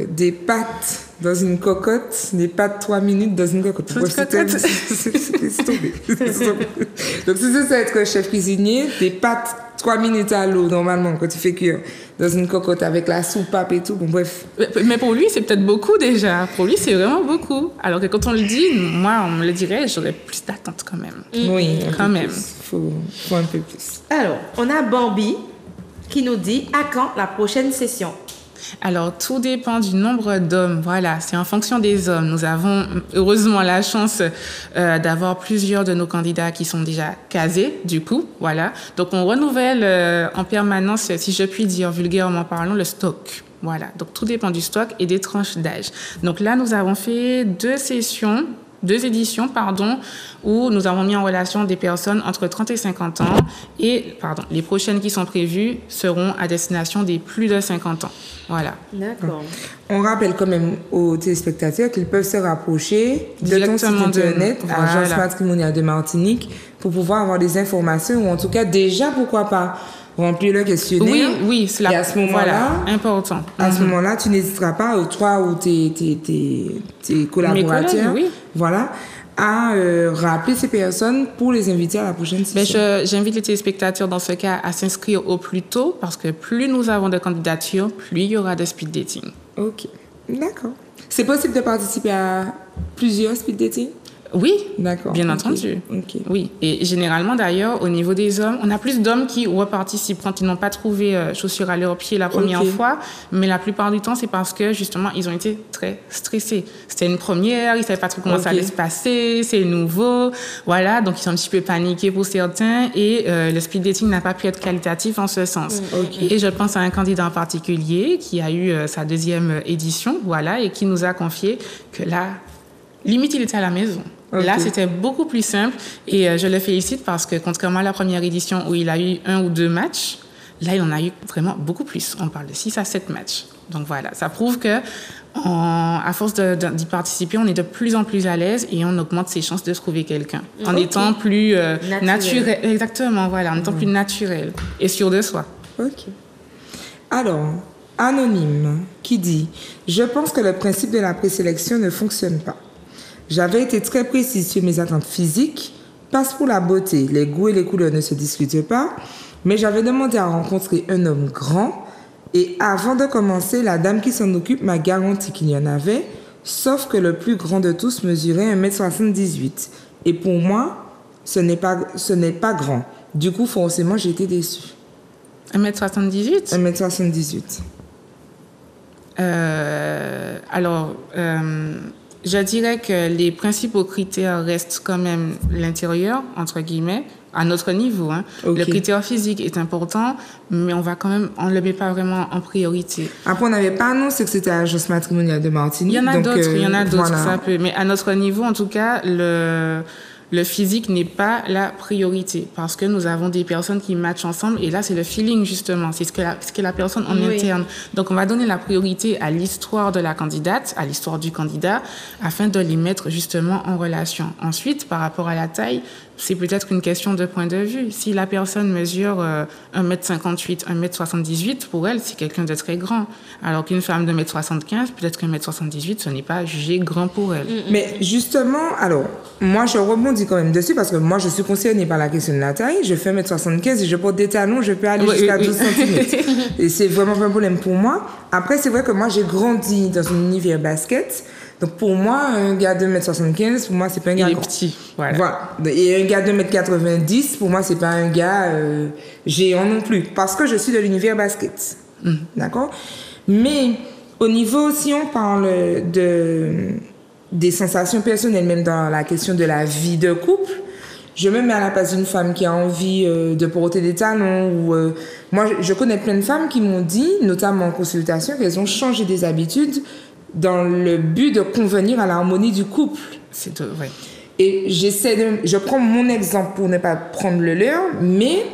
des pâtes dans une cocotte, des pâtes 3 minutes dans une cocotte. Une cocotte. C'est tombé. Donc si c'est ça être chef cuisinier, des pâtes 3 minutes à l'eau normalement quand tu fais cuire dans une cocotte avec la soupape et tout. Bon bref. Mais pour lui, c'est peut-être beaucoup déjà. Pour lui, c'est vraiment beaucoup. Alors que quand on le dit, moi, on me le dirait, j'aurais plus d'attente quand même. Oui, quand même. Faut un peu plus. Alors, on a Bambi qui nous dit à quand la prochaine session? Alors, tout dépend du nombre d'hommes. Voilà, c'est en fonction des hommes. Nous avons heureusement la chance d'avoir plusieurs de nos candidats qui sont déjà casés, du coup. Voilà. Donc, on renouvelle en permanence, si je puis dire vulgairement parlant, le stock. Voilà. Donc, tout dépend du stock et des tranches d'âge. Donc là, nous avons fait 2 éditions, où nous avons mis en relation des personnes entre 30 et 50 ans. Et, les prochaines qui sont prévues seront à destination des plus de 50 ans. Voilà. D'accord. On rappelle quand même aux téléspectateurs qu'ils peuvent se rapprocher de ton site internet, Agence matrimoniale de Martinique, pour pouvoir avoir des informations, ou en tout cas, déjà, pourquoi pas, remplir le questionnaire. Oui, c'est et à ce moment-là, important. À ce moment-là, tu n'hésiteras pas, toi ou tes collaborateurs, collègues, oui. Voilà, à rappeler ces personnes pour les inviter à la prochaine session. J'invite les téléspectateurs dans ce cas à s'inscrire au plus tôt parce que plus nous avons de candidatures, plus il y aura de speed dating. Ok, d'accord. C'est possible de participer à plusieurs speed dating? Oui, d'accord. Bien entendu. Okay. Oui, et généralement d'ailleurs, au niveau des hommes, on a plus d'hommes qui reparticipent quand ils n'ont pas trouvé chaussures à leurs pieds la première fois, mais la plupart du temps, c'est parce que justement, ils ont été très stressés. C'était une première, ils ne savaient pas trop comment ça allait se passer, c'est nouveau, voilà, donc ils sont un petit peu paniqués pour certains, et le speed dating n'a pas pu être qualitatif en ce sens. Et je pense à un candidat en particulier qui a eu sa 2e édition, voilà, et qui nous a confié que là, limite, il était à la maison. Là, c'était beaucoup plus simple et je le félicite parce que contrairement à la première édition où il a eu 1 ou 2 matchs, là, il en a eu vraiment beaucoup plus. On parle de 6 à 7 matchs. Donc voilà, ça prouve que à force d'y participer, on est de plus en plus à l'aise et on augmente ses chances de trouver quelqu'un en étant plus naturel. Exactement, voilà, en étant plus naturel et sûr de soi. Ok. Alors, Anonyme qui dit « Je pense que le principe de la présélection ne fonctionne pas. J'avais été très précise sur mes attentes physiques, passe pour la beauté, les goûts et les couleurs ne se discutent pas, mais j'avais demandé à rencontrer un homme grand et avant de commencer, la dame qui s'en occupe m'a garanti qu'il y en avait, sauf que le plus grand de tous mesurait 1m78. Et pour moi, ce n'est pas grand. Du coup, forcément, j'ai été déçue. 1m78 1m78. Je dirais que les principaux critères restent quand même l'intérieur, entre guillemets, à notre niveau. Hein. Le critère physique est important, mais on ne le met pas vraiment en priorité. Après, on n'avait pas annoncé que c'était l'Agence matrimoniale de Martinique. Il y en a d'autres, voilà. Ça peut. Mais à notre niveau, en tout cas, le physique n'est pas la priorité parce que nous avons des personnes qui matchent ensemble et là, c'est le feeling, justement. C'est ce que la personne en interne. Donc, on va donner la priorité à l'histoire de la candidate, à l'histoire du candidat, afin de les mettre justement en relation. Ensuite, par rapport à la taille, c'est peut-être une question de point de vue. Si la personne mesure 1m58, 1m78, pour elle, c'est quelqu'un de très grand. Alors qu'une femme de 1m75, peut-être qu'un 1m78, ce n'est pas jugé grand pour elle. Mais justement, alors, moi, je rebondis quand même dessus parce que moi, je suis concernée par la question de la taille. Je fais 1m75 et je porte des talons, je peux aller jusqu'à 12 cm. Et c'est vraiment pas un problème pour moi. Après, c'est vrai que moi, j'ai grandi dans un univers basket. Donc, pour moi, un gars de 1m75, pour moi, c'est pas un gars Il est grand. petit, voilà. Voilà. Et un gars de 1m90, pour moi, c'est pas un gars géant non plus. Parce que je suis de l'univers basket. D'accord? Mais au niveau, si on parle des sensations personnelles, même dans la question de la vie de couple, je me mets à la place d'une femme qui a envie de porter des talons. Ou, moi, je connais plein de femmes qui m'ont dit, notamment en consultation, qu'elles ont changé des habitudes dans le but de convenir à l'harmonie du couple. C'est vrai. Et je prends mon exemple pour ne pas prendre le leur, mais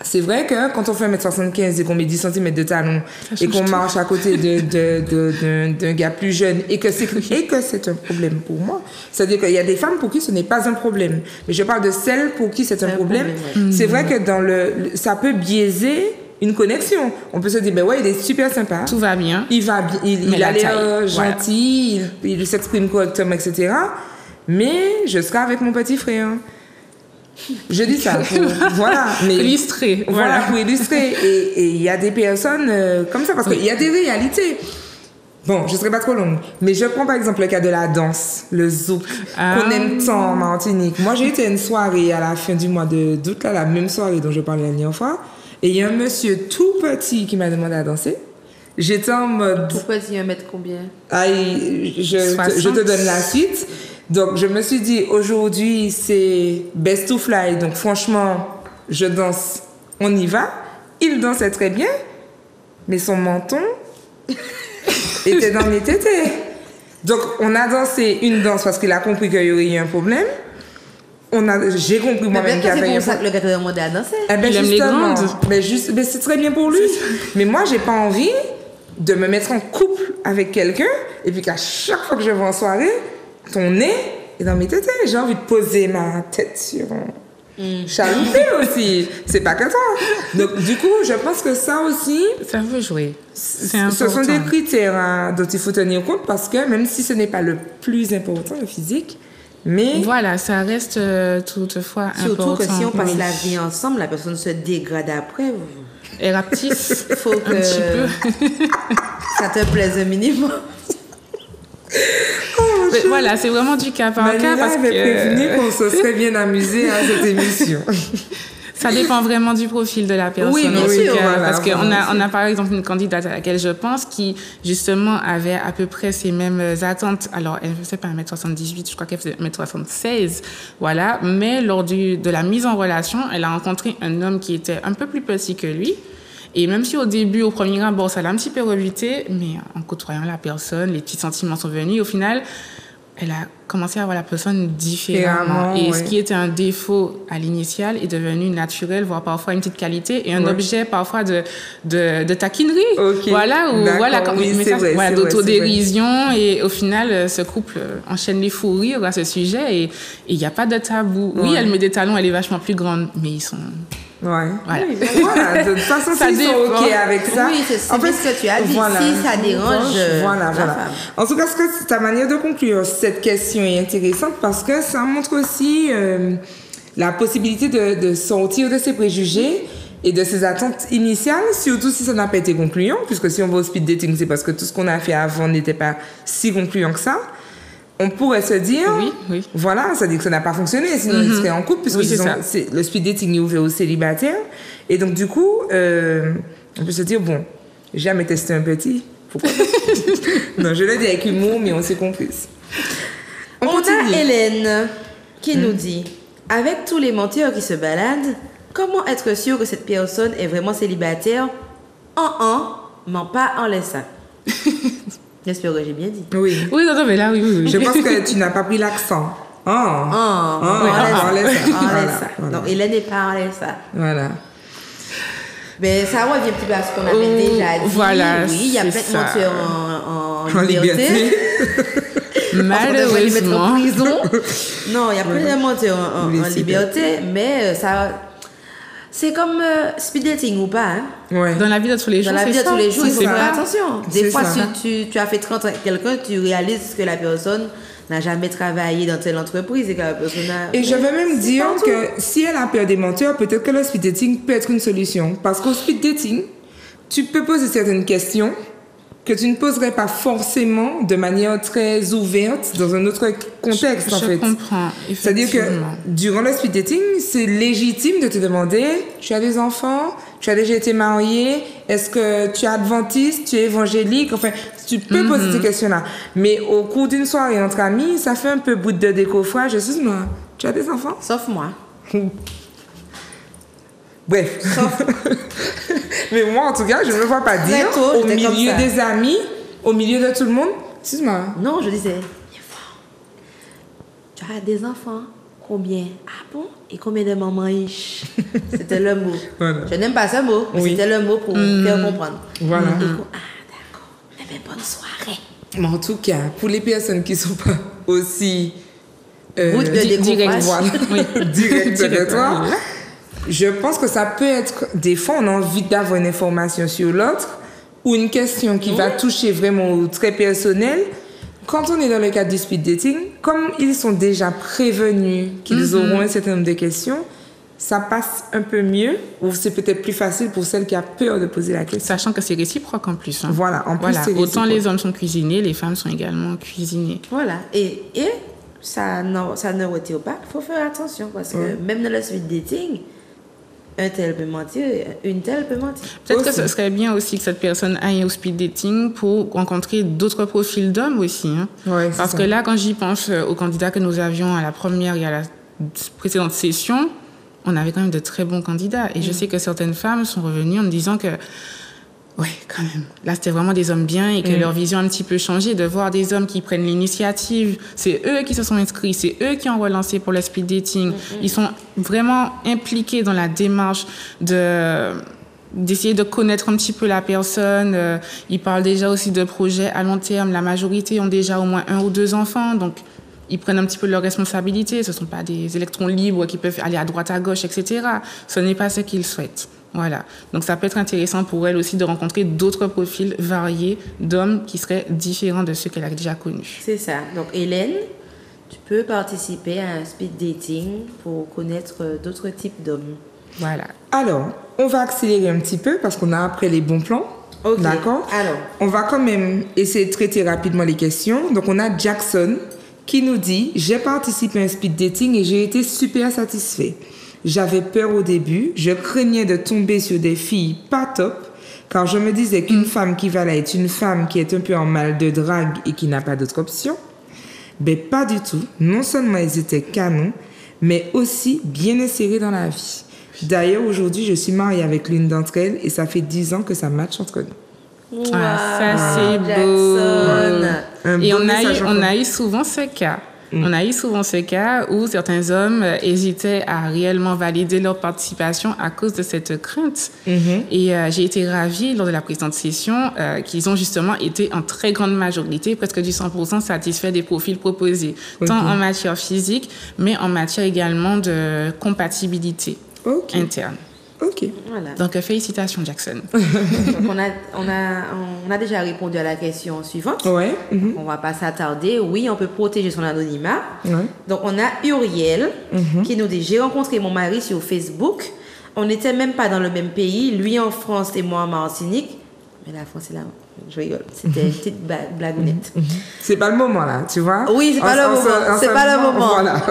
c'est vrai que quand on fait 1m75 et qu'on met 10 cm de talons et qu'on marche à côté d'un gars plus jeune et que c'est un problème pour moi, c'est-à-dire qu'il y a des femmes pour qui ce n'est pas un problème. Mais je parle de celles pour qui c'est un problème. C'est vrai que ça peut biaiser une connexion. On peut se dire, ben ouais, il est super sympa. Tout va bien. Il va bien, il a l'air gentil, il s'exprime correctement, etc. Mais je serai avec mon petit frère. Je dis ça pour, voilà, mais illustrer. Voilà, pour illustrer. Et il y a des personnes comme ça, parce qu'il y a des réalités. Bon, je ne serai pas trop longue, mais je prends par exemple le cas de la danse, le zouk, qu'on aime tant en Martinique. Moi, j'ai été à une soirée à la fin du mois d'août, la même soirée dont je parlais la dernière fois. Et il y a un monsieur tout petit qui m'a demandé à danser. J'étais en mode... Tout petit, 1 mètre combien? Je te donne la suite. Donc, je me suis dit, aujourd'hui, c'est best to fly. Donc, franchement, je danse, on y va. Il dansait très bien, mais son menton était dans mes tétés. Donc, on a dansé une danse parce qu'il a compris qu'il y aurait eu un problème. J'ai compris moi-même qu'il y avait un problème. C'est pour ça que le gars t'a demandé à danser. Il aime les grandes. Mais c'est très bien pour lui. Mais moi, j'ai pas envie de me mettre en couple avec quelqu'un et puis qu'à chaque fois que je vais en soirée, ton nez est dans mes tétés. J'ai envie de poser ma tête sur chalouper aussi. C'est pas que ça. Donc, du coup, je pense que ça aussi... Ça veut jouer. C'est important. Ce sont des critères dont il faut tenir compte parce que même si ce n'est pas le plus important, le physique, mais... Voilà, ça reste toutefois important. Surtout que si on passe la vie ensemble, la personne se dégrade après. Et rapetisse. Faut que... Un petit peu. Ça te plaise un minimum. Mais voilà, c'est vraiment du cas par cas. Parce avait prévenu qu'on se serait bien amusé à cette émission. Ça dépend vraiment du profil de la personne. Oui, bien sûr. Parce qu'on a par exemple une candidate à laquelle je pense qui, justement, avait à peu près ces mêmes attentes. Alors, elle ne faisait pas 1m78, je crois qu'elle faisait 1m76. Voilà. Mais lors de la mise en relation, elle a rencontré un homme qui était un peu plus petit que lui. Et même si au début, au premier abord, ça l'a un petit peu rebuté, mais en côtoyant la personne, les petits sentiments sont venus. Au final, elle a commencé à voir la personne différemment. Et ce qui était un défaut à l'initial est devenu naturel, voire parfois une petite qualité et un objet parfois de taquinerie. Okay. Voilà, ou voilà, d'autodérision. Vrai. Et au final, ce couple enchaîne les fous rires à ce sujet et il n'y a pas de tabou. Oui, elle met des talons, elle est vachement plus grande, mais ils sont... Ouais. Voilà. Oui, voilà. De toute façon, ça s'ils sont OK avec ça. Oui, c'est en fait ce que tu as dit. Voilà. Si ça dérange. Voilà. En tout cas, ta manière de conclure cette question est intéressante parce que ça montre aussi la possibilité de sortir de ses préjugés et de ses attentes initiales, surtout si ça n'a pas été concluant, puisque si on va au speed dating, c'est parce que tout ce qu'on a fait avant n'était pas si concluant que ça. On pourrait se dire, voilà, ça dit que ça n'a pas fonctionné, sinon ils seraient en couple, puisque le speed dating est ouvert aux célibataires. Et donc, du coup, on peut se dire, bon, jamais testé un petit, pourquoi pas? Non, je le dis avec humour, mais on s'est comprise. On a Hélène qui nous dit, avec tous les menteurs qui se baladent, comment être sûr que cette personne est vraiment célibataire ment pas en laissant? J'espère que j'ai bien dit. Oui, non, mais là, oui. Je pense que tu n'as pas pris l'accent. On laisse ça. Donc, Hélène n'est pas en laisse ça. Voilà. Mais ça revient un petit peu à ce qu'on avait déjà dit. Voilà, oui, il y a plein de menteurs en liberté. devrait les mettre en Malheureusement. prison. Non, il y a plein de menteurs en liberté, mais ça... C'est comme speed dating ou pas, hein? Ouais. Dans la vie de tous les jours, Dans la vie c'est de ça. tous les jours, il faut c'est faire ça. attention. C'est Des fois, ça. si tu as fait 30 ans avec quelqu'un, tu réalises que la personne n'a jamais travaillé dans telle entreprise et que la personne a... Et je vais même C'est dire partout. que si elle a peur des menteurs, peut-être que le speed dating peut être une solution. Parce qu'au speed dating, tu peux poser certaines questions que tu ne poserais pas forcément de manière très ouverte dans un autre contexte, en Je fait. comprends, C'est-à-dire que effectivement. durant le speed dating, c'est légitime de te demander, tu as des enfants, tu as déjà été marié, est-ce que tu es adventiste, tu es évangélique, enfin, tu peux poser ces questions-là. Mais au cours d'une soirée entre amis, ça fait un peu bout de décoffrage. Excuse-moi, tu as des enfants? Sauf moi. Bref. Mais moi, en tout cas, je ne me vois pas dire Très tôt, au j'étais comme milieu ça. des amis, au milieu de tout le monde, excuse-moi. Non, je disais, viens voir. Tu as des enfants? Combien? Ah bon? Et combien de mamans riches? C'était le mot. Voilà. Je n'aime pas ce mot, mais Oui. c'était le mot pour faire comprendre. Voilà. Et d'accord. Eh bien, bonne soirée. Mais en tout cas, pour les personnes qui ne sont pas aussi Route de décoffrage. voilà, direct de Direct, toi, voilà. je pense que ça peut être, des fois, on a envie d'avoir une information sur l'autre ou une question qui va toucher vraiment au très personnel. Quand on est dans le cadre du speed dating, comme ils sont déjà prévenus qu'ils auront un certain nombre de questions, ça passe un peu mieux ou c'est peut-être plus facile pour celle qui a peur de poser la question. Sachant que c'est réciproque en plus. Hein. Voilà, en plus, Voilà. c'est Autant réciproque. les hommes sont cuisinés, les femmes sont également cuisinées. Voilà. Et ça ne retire pas. Il faut faire attention parce que même dans le speed dating, un tel peut mentir, une telle peut mentir. Peut-être que Aussi. ce serait bien aussi que cette personne aille au speed dating pour rencontrer d'autres profils d'hommes aussi. Hein. Ouais, c'est Parce ça. que là, quand j'y pense aux candidats que nous avions à la première et à la précédente session, on avait quand même de très bons candidats. Et je sais que certaines femmes sont revenues en me disant que, ouais, quand même, là, c'était vraiment des hommes bien et que leur vision a un petit peu changé, de voir des hommes qui prennent l'initiative. C'est eux qui se sont inscrits, c'est eux qui ont relancé pour le speed dating. Ils sont vraiment impliqués dans la démarche d'essayer de connaître un petit peu la personne. Ils parlent déjà aussi de projets à long terme. La majorité ont déjà au moins 1 ou 2 enfants, donc ils prennent un petit peu leurs responsabilités. Ce ne sont pas des électrons libres qui peuvent aller à droite, à gauche, etc. Ce n'est pas ce qu'ils souhaitent. Voilà. Donc, ça peut être intéressant pour elle aussi de rencontrer d'autres profils variés d'hommes qui seraient différents de ceux qu'elle a déjà connus. C'est ça. Donc, Hélène, tu peux participer à un speed dating pour connaître d'autres types d'hommes. Voilà. Alors, on va accélérer un petit peu parce qu'on a après les bons plans. Ok. D'accord. Alors. On va quand même essayer de traiter rapidement les questions. Donc, on a Jackson qui nous dit « J'ai participé à un speed dating et j'ai été super satisfait. J'avais peur au début. Je craignais de tomber sur des filles pas top car je me disais qu'une femme qui va là est une femme qui est un peu en mal de drague et qui n'a pas d'autre option. Ben, pas du tout. Non seulement elles étaient canons, mais aussi bien insérées dans la vie. D'ailleurs, aujourd'hui, je suis mariée avec l'une d'entre elles et ça fait 10 ans que ça match entre nous. Ah, ça, c'est beau. Jackson. Un Et beau on message a encore. eu souvent ce cas. On a eu souvent ce cas où certains hommes hésitaient à réellement valider leur participation à cause de cette crainte. Et j'ai été ravie lors de la précédente session qu'ils ont justement été en très grande majorité, presque du 100% satisfaits des profils proposés, tant en matière physique, mais en matière également de compatibilité interne. Ok. Voilà. Donc, félicitations, Jackson. Donc, on a déjà répondu à la question suivante. Ouais. Mhm. On va pas s'attarder. Oui, on peut protéger son anonymat. Ouais. Donc, on a Uriel qui nous dit « J'ai rencontré mon mari sur Facebook. On n'était même pas dans le même pays. Lui en France et moi en Martinique. » Mais la France, c'est là. Je rigole. C'était une petite blagounette. C'est pas le moment là, tu vois. Oui, c'est pas le moment. C'est pas le moment. Voilà.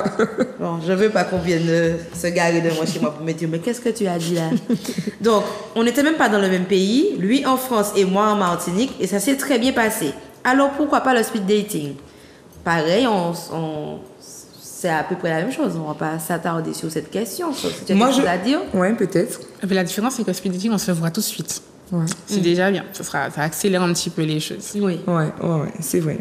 Bon, je veux pas qu'on vienne se garer devant chez moi pour me dire « Mais qu'est-ce que tu as dit là ?» Donc, on n'était même pas dans le même pays. Lui en France et moi en Martinique. Et ça s'est très bien passé. Alors, pourquoi pas le speed dating? Pareil, c'est à peu près la même chose. On va pas s'attarder sur cette question. Sauf si tu as quelque chose à dire. Ouais, peut-être. Mais la différence, c'est que speed dating, on se voit tout de suite. Ouais. C'est déjà bien. Ça accélère un petit peu les choses. Oui. Ouais, c'est vrai.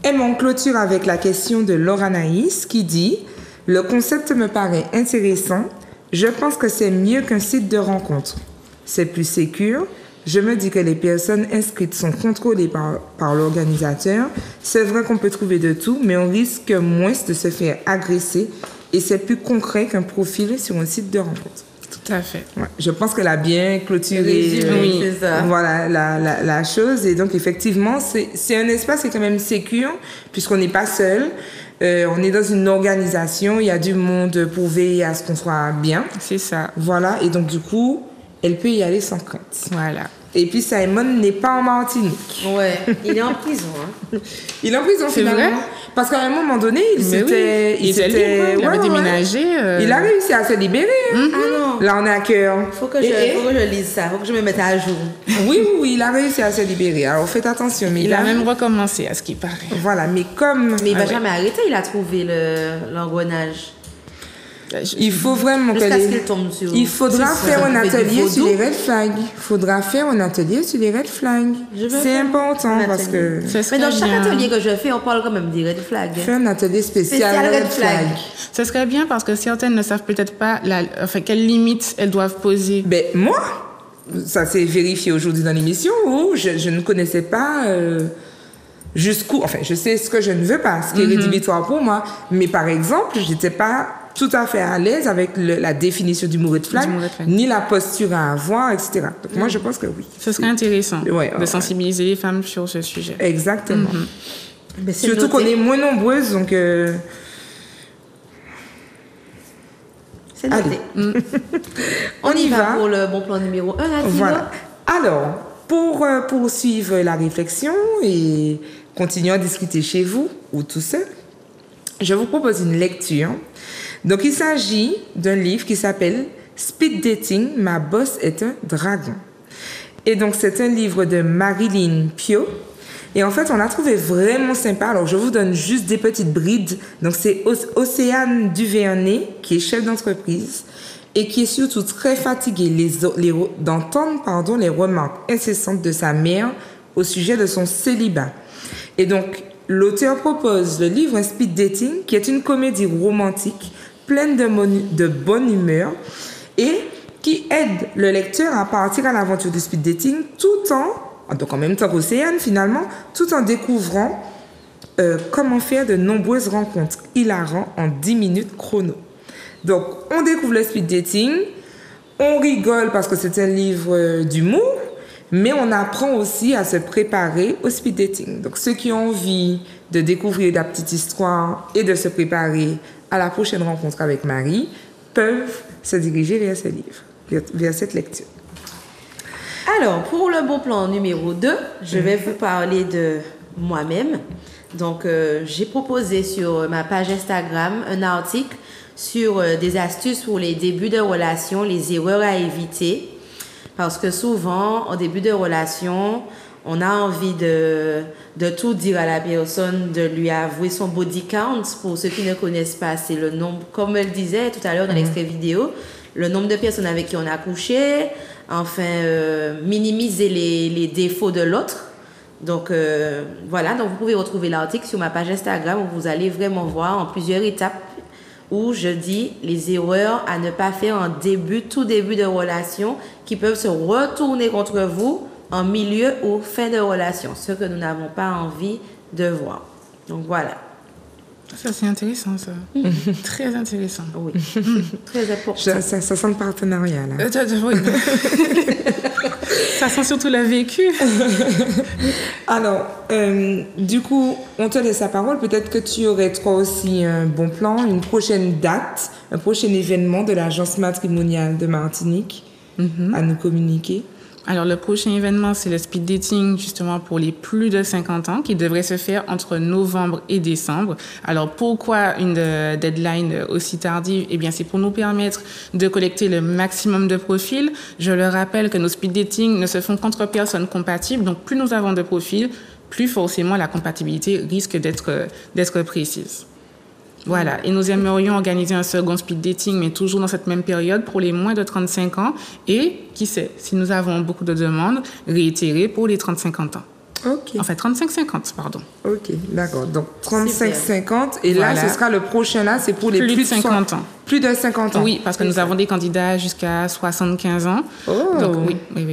Et on clôture avec la question de Laura Naïs qui dit « Le concept me paraît intéressant. Je pense que c'est mieux qu'un site de rencontre. C'est plus sécure. je me dis que les personnes inscrites sont contrôlées par l'organisateur. C'est vrai qu'on peut trouver de tout, mais on risque moins de se faire agresser et c'est plus concret qu'un profil sur un site de rencontre. Tout à fait. Ouais, je pense qu'elle a bien clôturé Oui, c'est ça. voilà, la chose. Et donc, effectivement, c'est un espace qui est quand même sécure, puisqu'on n'est pas seul. On est dans une organisation, il y a du monde pour veiller à ce qu'on soit bien. C'est ça. Voilà, et donc, du coup, elle peut y aller sans crainte. Voilà. Et puis, Simon n'est pas en Martinique. Ouais, il est en prison. Hein. Il est en prison, C'est finalement. vrai? Parce qu'à un moment donné, il Mais s'était... oui, il était libre, il avait déménagé. Il a réussi à se libérer. Hein. Ah non. Là, on est à cœur. Faut que je lise ça, faut que je me mette à jour. Oui, il a réussi à se libérer. Alors, faites attention, mais Il a même recommencé, à ce qui paraît. Voilà, mais comme... Mais il va Ah ouais. jamais arrêter, il a trouvé l'engrenage. Il faut vraiment Jusqu'à ce qu'il tombe sur... Il faudra C'est ça. faire un Avec du atelier sur vaudou. les red flags. Il faudra faire un atelier sur les red flags. Je vais C'est faire important un parce que... atelier. Ce Mais serait dans chaque bien. atelier que je fais, on parle quand même des red flags. Faire un atelier spécial red flag. Ce serait bien parce que certaines ne savent peut-être pas quelles limites elles doivent poser. Ben, moi, ça s'est vérifié aujourd'hui dans l'émission où je ne connaissais pas jusqu'où... Enfin, je sais ce que je ne veux pas, ce qui est rédhibitoire pour moi. Mais par exemple, je n'étais pas tout à fait à l'aise avec la définition du mot red flag, Du mot red flag. ni la posture à avoir, etc. Donc moi, je pense que oui. Ce serait intéressant Ouais, de sensibiliser les femmes sur ce sujet. Exactement. Mais c'est Surtout noté. qu'on est moins nombreuses, donc... C'est noté. On y va pour le bon plan numéro 1, Attila. Voilà. Alors, pour poursuivre la réflexion et continuer à discuter chez vous ou tout seul, je vous propose une lecture. Donc, il s'agit d'un livre qui s'appelle Speed Dating, ma boss est un dragon. Et donc, c'est un livre de Marilyn Pio. Et en fait, on l'a trouvé vraiment sympa. Alors, je vous donne juste des petites brides. Donc, c'est Océane Duvernay, qui est chef d'entreprise et qui est surtout très fatiguée d'entendre les remarques incessantes de sa mère au sujet de son célibat. Et donc, l'auteur propose le livre Un Speed Dating, qui est une comédie romantique pleine de bonne humeur et qui aide le lecteur à partir à l'aventure du speed dating donc en même temps qu'Océane finalement, tout en découvrant comment faire de nombreuses rencontres hilarantes en 10 minutes chrono. Donc, on découvre le speed dating, on rigole parce que c'est un livre d'humour, mais on apprend aussi à se préparer au speed dating. Donc, ceux qui ont envie de découvrir la petite histoire et de se préparer à la prochaine rencontre avec Marie peuvent se diriger vers ce livre, vers cette lecture. Alors, pour le bon plan numéro 2, je vais vous parler de moi-même. Donc, j'ai proposé sur ma page Instagram un article sur des astuces pour les débuts de relation, les erreurs à éviter. Parce que souvent, au début de relation, on a envie de tout dire à la personne, de lui avouer son body count. Pour ceux qui ne connaissent pas, c'est le nombre, comme elle disait tout à l'heure dans l'extrait vidéo, le nombre de personnes avec qui on a couché, enfin, minimiser les défauts de l'autre. Donc, voilà, donc vous pouvez retrouver l'article sur ma page Instagram où vous allez vraiment voir en plusieurs étapes où je dis les erreurs à ne pas faire en tout début de relation qui peuvent se retourner contre vous en milieu ou fin de relation, ce que nous n'avons pas envie de voir. Donc voilà. Ça, c'est intéressant, ça. Très intéressant. Oui, très important. Ça sent le partenariat, là. Oui. Ça sent surtout le vécu. Alors, du coup, on te laisse la parole. Peut-être que tu aurais toi aussi un bon plan, une prochaine date, un prochain événement de l'Agence matrimoniale de Martinique à nous communiquer. Alors, le prochain événement, c'est le speed dating, justement, pour les plus de 50 ans, qui devrait se faire entre novembre et décembre. Alors, pourquoi une deadline aussi tardive? Eh bien, c'est pour nous permettre de collecter le maximum de profils. Je le rappelle que nos speed dating ne se font qu'entre personnes compatibles. Donc, plus nous avons de profils, plus forcément la compatibilité risque d'être précise. Voilà, et nous aimerions organiser un second speed dating, mais toujours dans cette même période pour les moins de 35 ans. Et, qui sait, si nous avons beaucoup de demandes, réitérer pour les 35-50 ans. Ok. Enfin, 35-50, pardon. Ok, d'accord. Donc 35-50. Et là, Voilà. ce sera le prochain, là, c'est pour les Plus de 50 ans. Plus de 50 ans. Oui, parce que nous avons des candidats jusqu'à 75 ans. Oh. Donc oui, Mais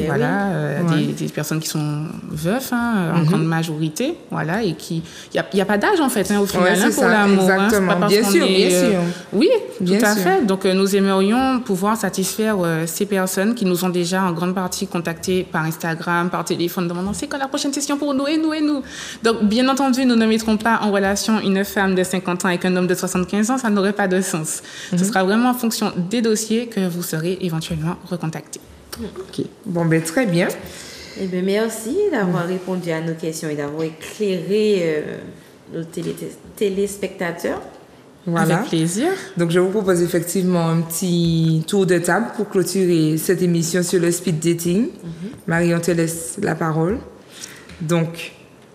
voilà, oui. des personnes qui sont veuves en grande majorité, voilà, et qui, il y a pas d'âge en fait, au final, Ouais, c'est pour ça, l'amour. exactement. C'est pas parce Bien qu'on sûr, est, bien sûr. Oui, Bien tout à sûr. fait. Donc nous aimerions pouvoir satisfaire ces personnes qui nous ont déjà en grande partie contactés par Instagram, par téléphone, demandant c'est quand la prochaine session pour nous et nous et nous. Donc bien entendu, nous ne mettrons pas en relation une femme de 50 ans avec un homme de 75 ans, ça n'aurait pas de sens. Ce sera vraiment en fonction des dossiers que vous serez éventuellement recontactés. Ok. Bon, ben très bien. Eh bien, merci d'avoir répondu à nos questions et d'avoir éclairé nos téléspectateurs. Voilà. Avec plaisir. Donc, je vous propose effectivement un petit tour de table pour clôturer cette émission sur le speed dating. Marie, on te laisse la parole. Donc,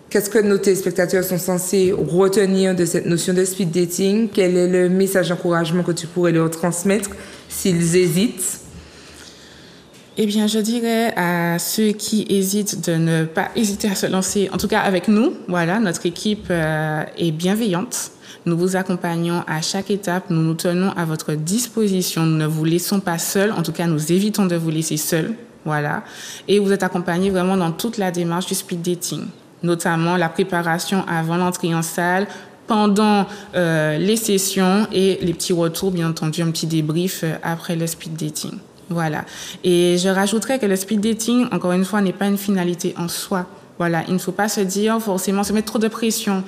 qu'est-ce que nos téléspectateurs sont censés retenir de cette notion de speed dating? Quel est le message d'encouragement que tu pourrais leur transmettre s'ils hésitent? Eh bien, je dirais à ceux qui hésitent de ne pas hésiter à se lancer, en tout cas avec nous. Voilà, notre équipe est bienveillante. Nous vous accompagnons à chaque étape. Nous nous tenons à votre disposition. Nous ne vous laissons pas seuls. En tout cas, nous évitons de vous laisser seuls. Voilà. Et vous êtes accompagnés vraiment dans toute la démarche du speed dating, notamment la préparation avant l'entrée en salle, pendant les sessions et les petits retours, bien entendu, un petit débrief après le speed dating. Voilà. Et je rajouterais que le speed dating, encore une fois, n'est pas une finalité en soi. Voilà. Il ne faut pas se dire forcément, se mettre trop de pression.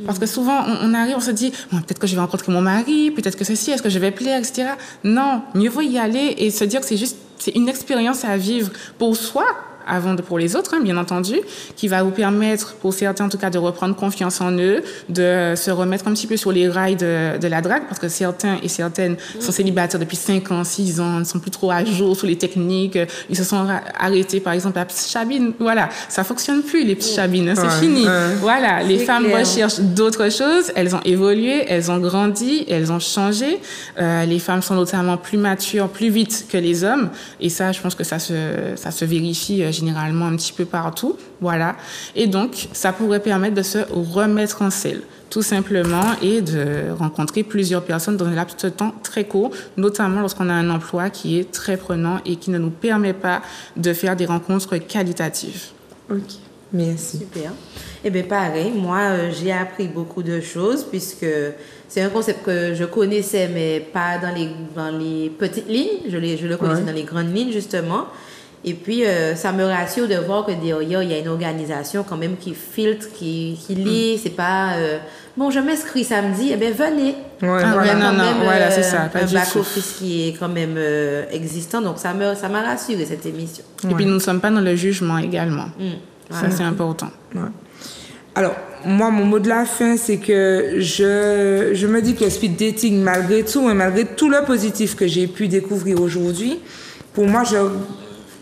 Parce que souvent, on arrive, on se dit, bon, peut-être que je vais rencontrer mon mari, peut-être que ceci, est-ce que je vais plaire, etc. Non, mieux vaut y aller et se dire que c'est une expérience à vivre pour soi, avant pour les autres, bien entendu, qui va vous permettre, pour certains en tout cas, de reprendre confiance en eux, de se remettre un petit peu sur les rails de la drague, parce que certains et certaines sont célibataires depuis 5 ans, 6 ans, ne sont plus trop à jour sur les techniques, ils se sont arrêtés, par exemple, à Chabine. Voilà, ça fonctionne plus, les petites Chabines, c'est fini. Voilà, les femmes recherchent d'autres choses, elles ont évolué, elles ont grandi, elles ont changé. Les femmes sont notamment plus matures, plus vite que les hommes, et ça, je pense que ça se vérifie généralement un petit peu partout, voilà. Et donc, ça pourrait permettre de se remettre en selle, tout simplement, et de rencontrer plusieurs personnes dans un laps de temps très court, notamment lorsqu'on a un emploi qui est très prenant et qui ne nous permet pas de faire des rencontres qualitatives. Ok, merci. Super. Eh bien, pareil, moi, j'ai appris beaucoup de choses puisque c'est un concept que je connaissais, mais pas dans les petites lignes. Je le connaissais dans les grandes lignes, justement. Et puis, ça me rassure de voir que derrière, il y a une organisation quand même qui filtre, qui lit. C'est pas, bon, je m'inscris samedi, eh bien, venez. Ouais, voilà, c'est ça. Pas un du tout. back-office qui est quand même existant. Donc, ça m'a rassuré, cette émission. Et puis, nous ne sommes pas dans le jugement également. Ça, c'est important. Ouais. Alors, moi, mon mot de la fin, c'est que je me dis que le speed dating, malgré tout, et malgré tout le positif que j'ai pu découvrir aujourd'hui, pour moi,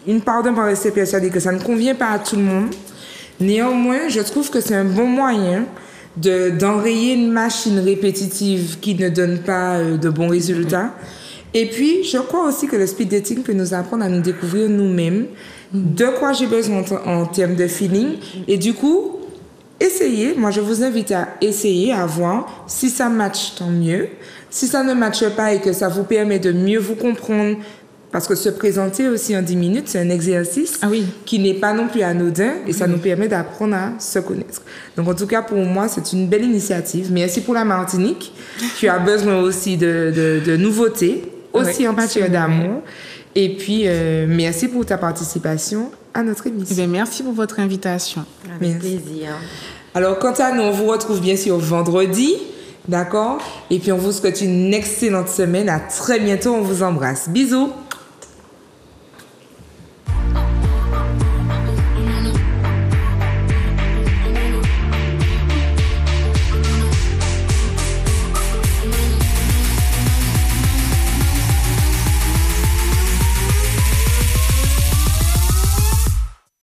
une part d'un par rester persuadée que ça ne convient pas à tout le monde. Néanmoins, je trouve que c'est un bon moyen d'enrayer une machine répétitive qui ne donne pas de bons résultats. Et puis, je crois aussi que le speed dating peut nous apprendre à nous découvrir nous-mêmes, de quoi j'ai besoin en termes de feeling. Et du coup, essayez. Moi, je vous invite à essayer, à voir. Si ça match, tant mieux. Si ça ne matche pas et que ça vous permet de mieux vous comprendre, parce que se présenter aussi en 10 minutes, c'est un exercice qui n'est pas non plus anodin et ça nous permet d'apprendre à se connaître. Donc, en tout cas, pour moi, c'est une belle initiative. Merci pour la Martinique. Tu as besoin aussi de nouveautés, aussi en matière d'amour. Et puis, merci pour ta participation à notre émission. Bien, merci pour votre invitation. Avec plaisir. Alors, quant à nous, on vous retrouve bien sûr vendredi. D'accord? Et puis, on vous souhaite une excellente semaine. À très bientôt. On vous embrasse. Bisous.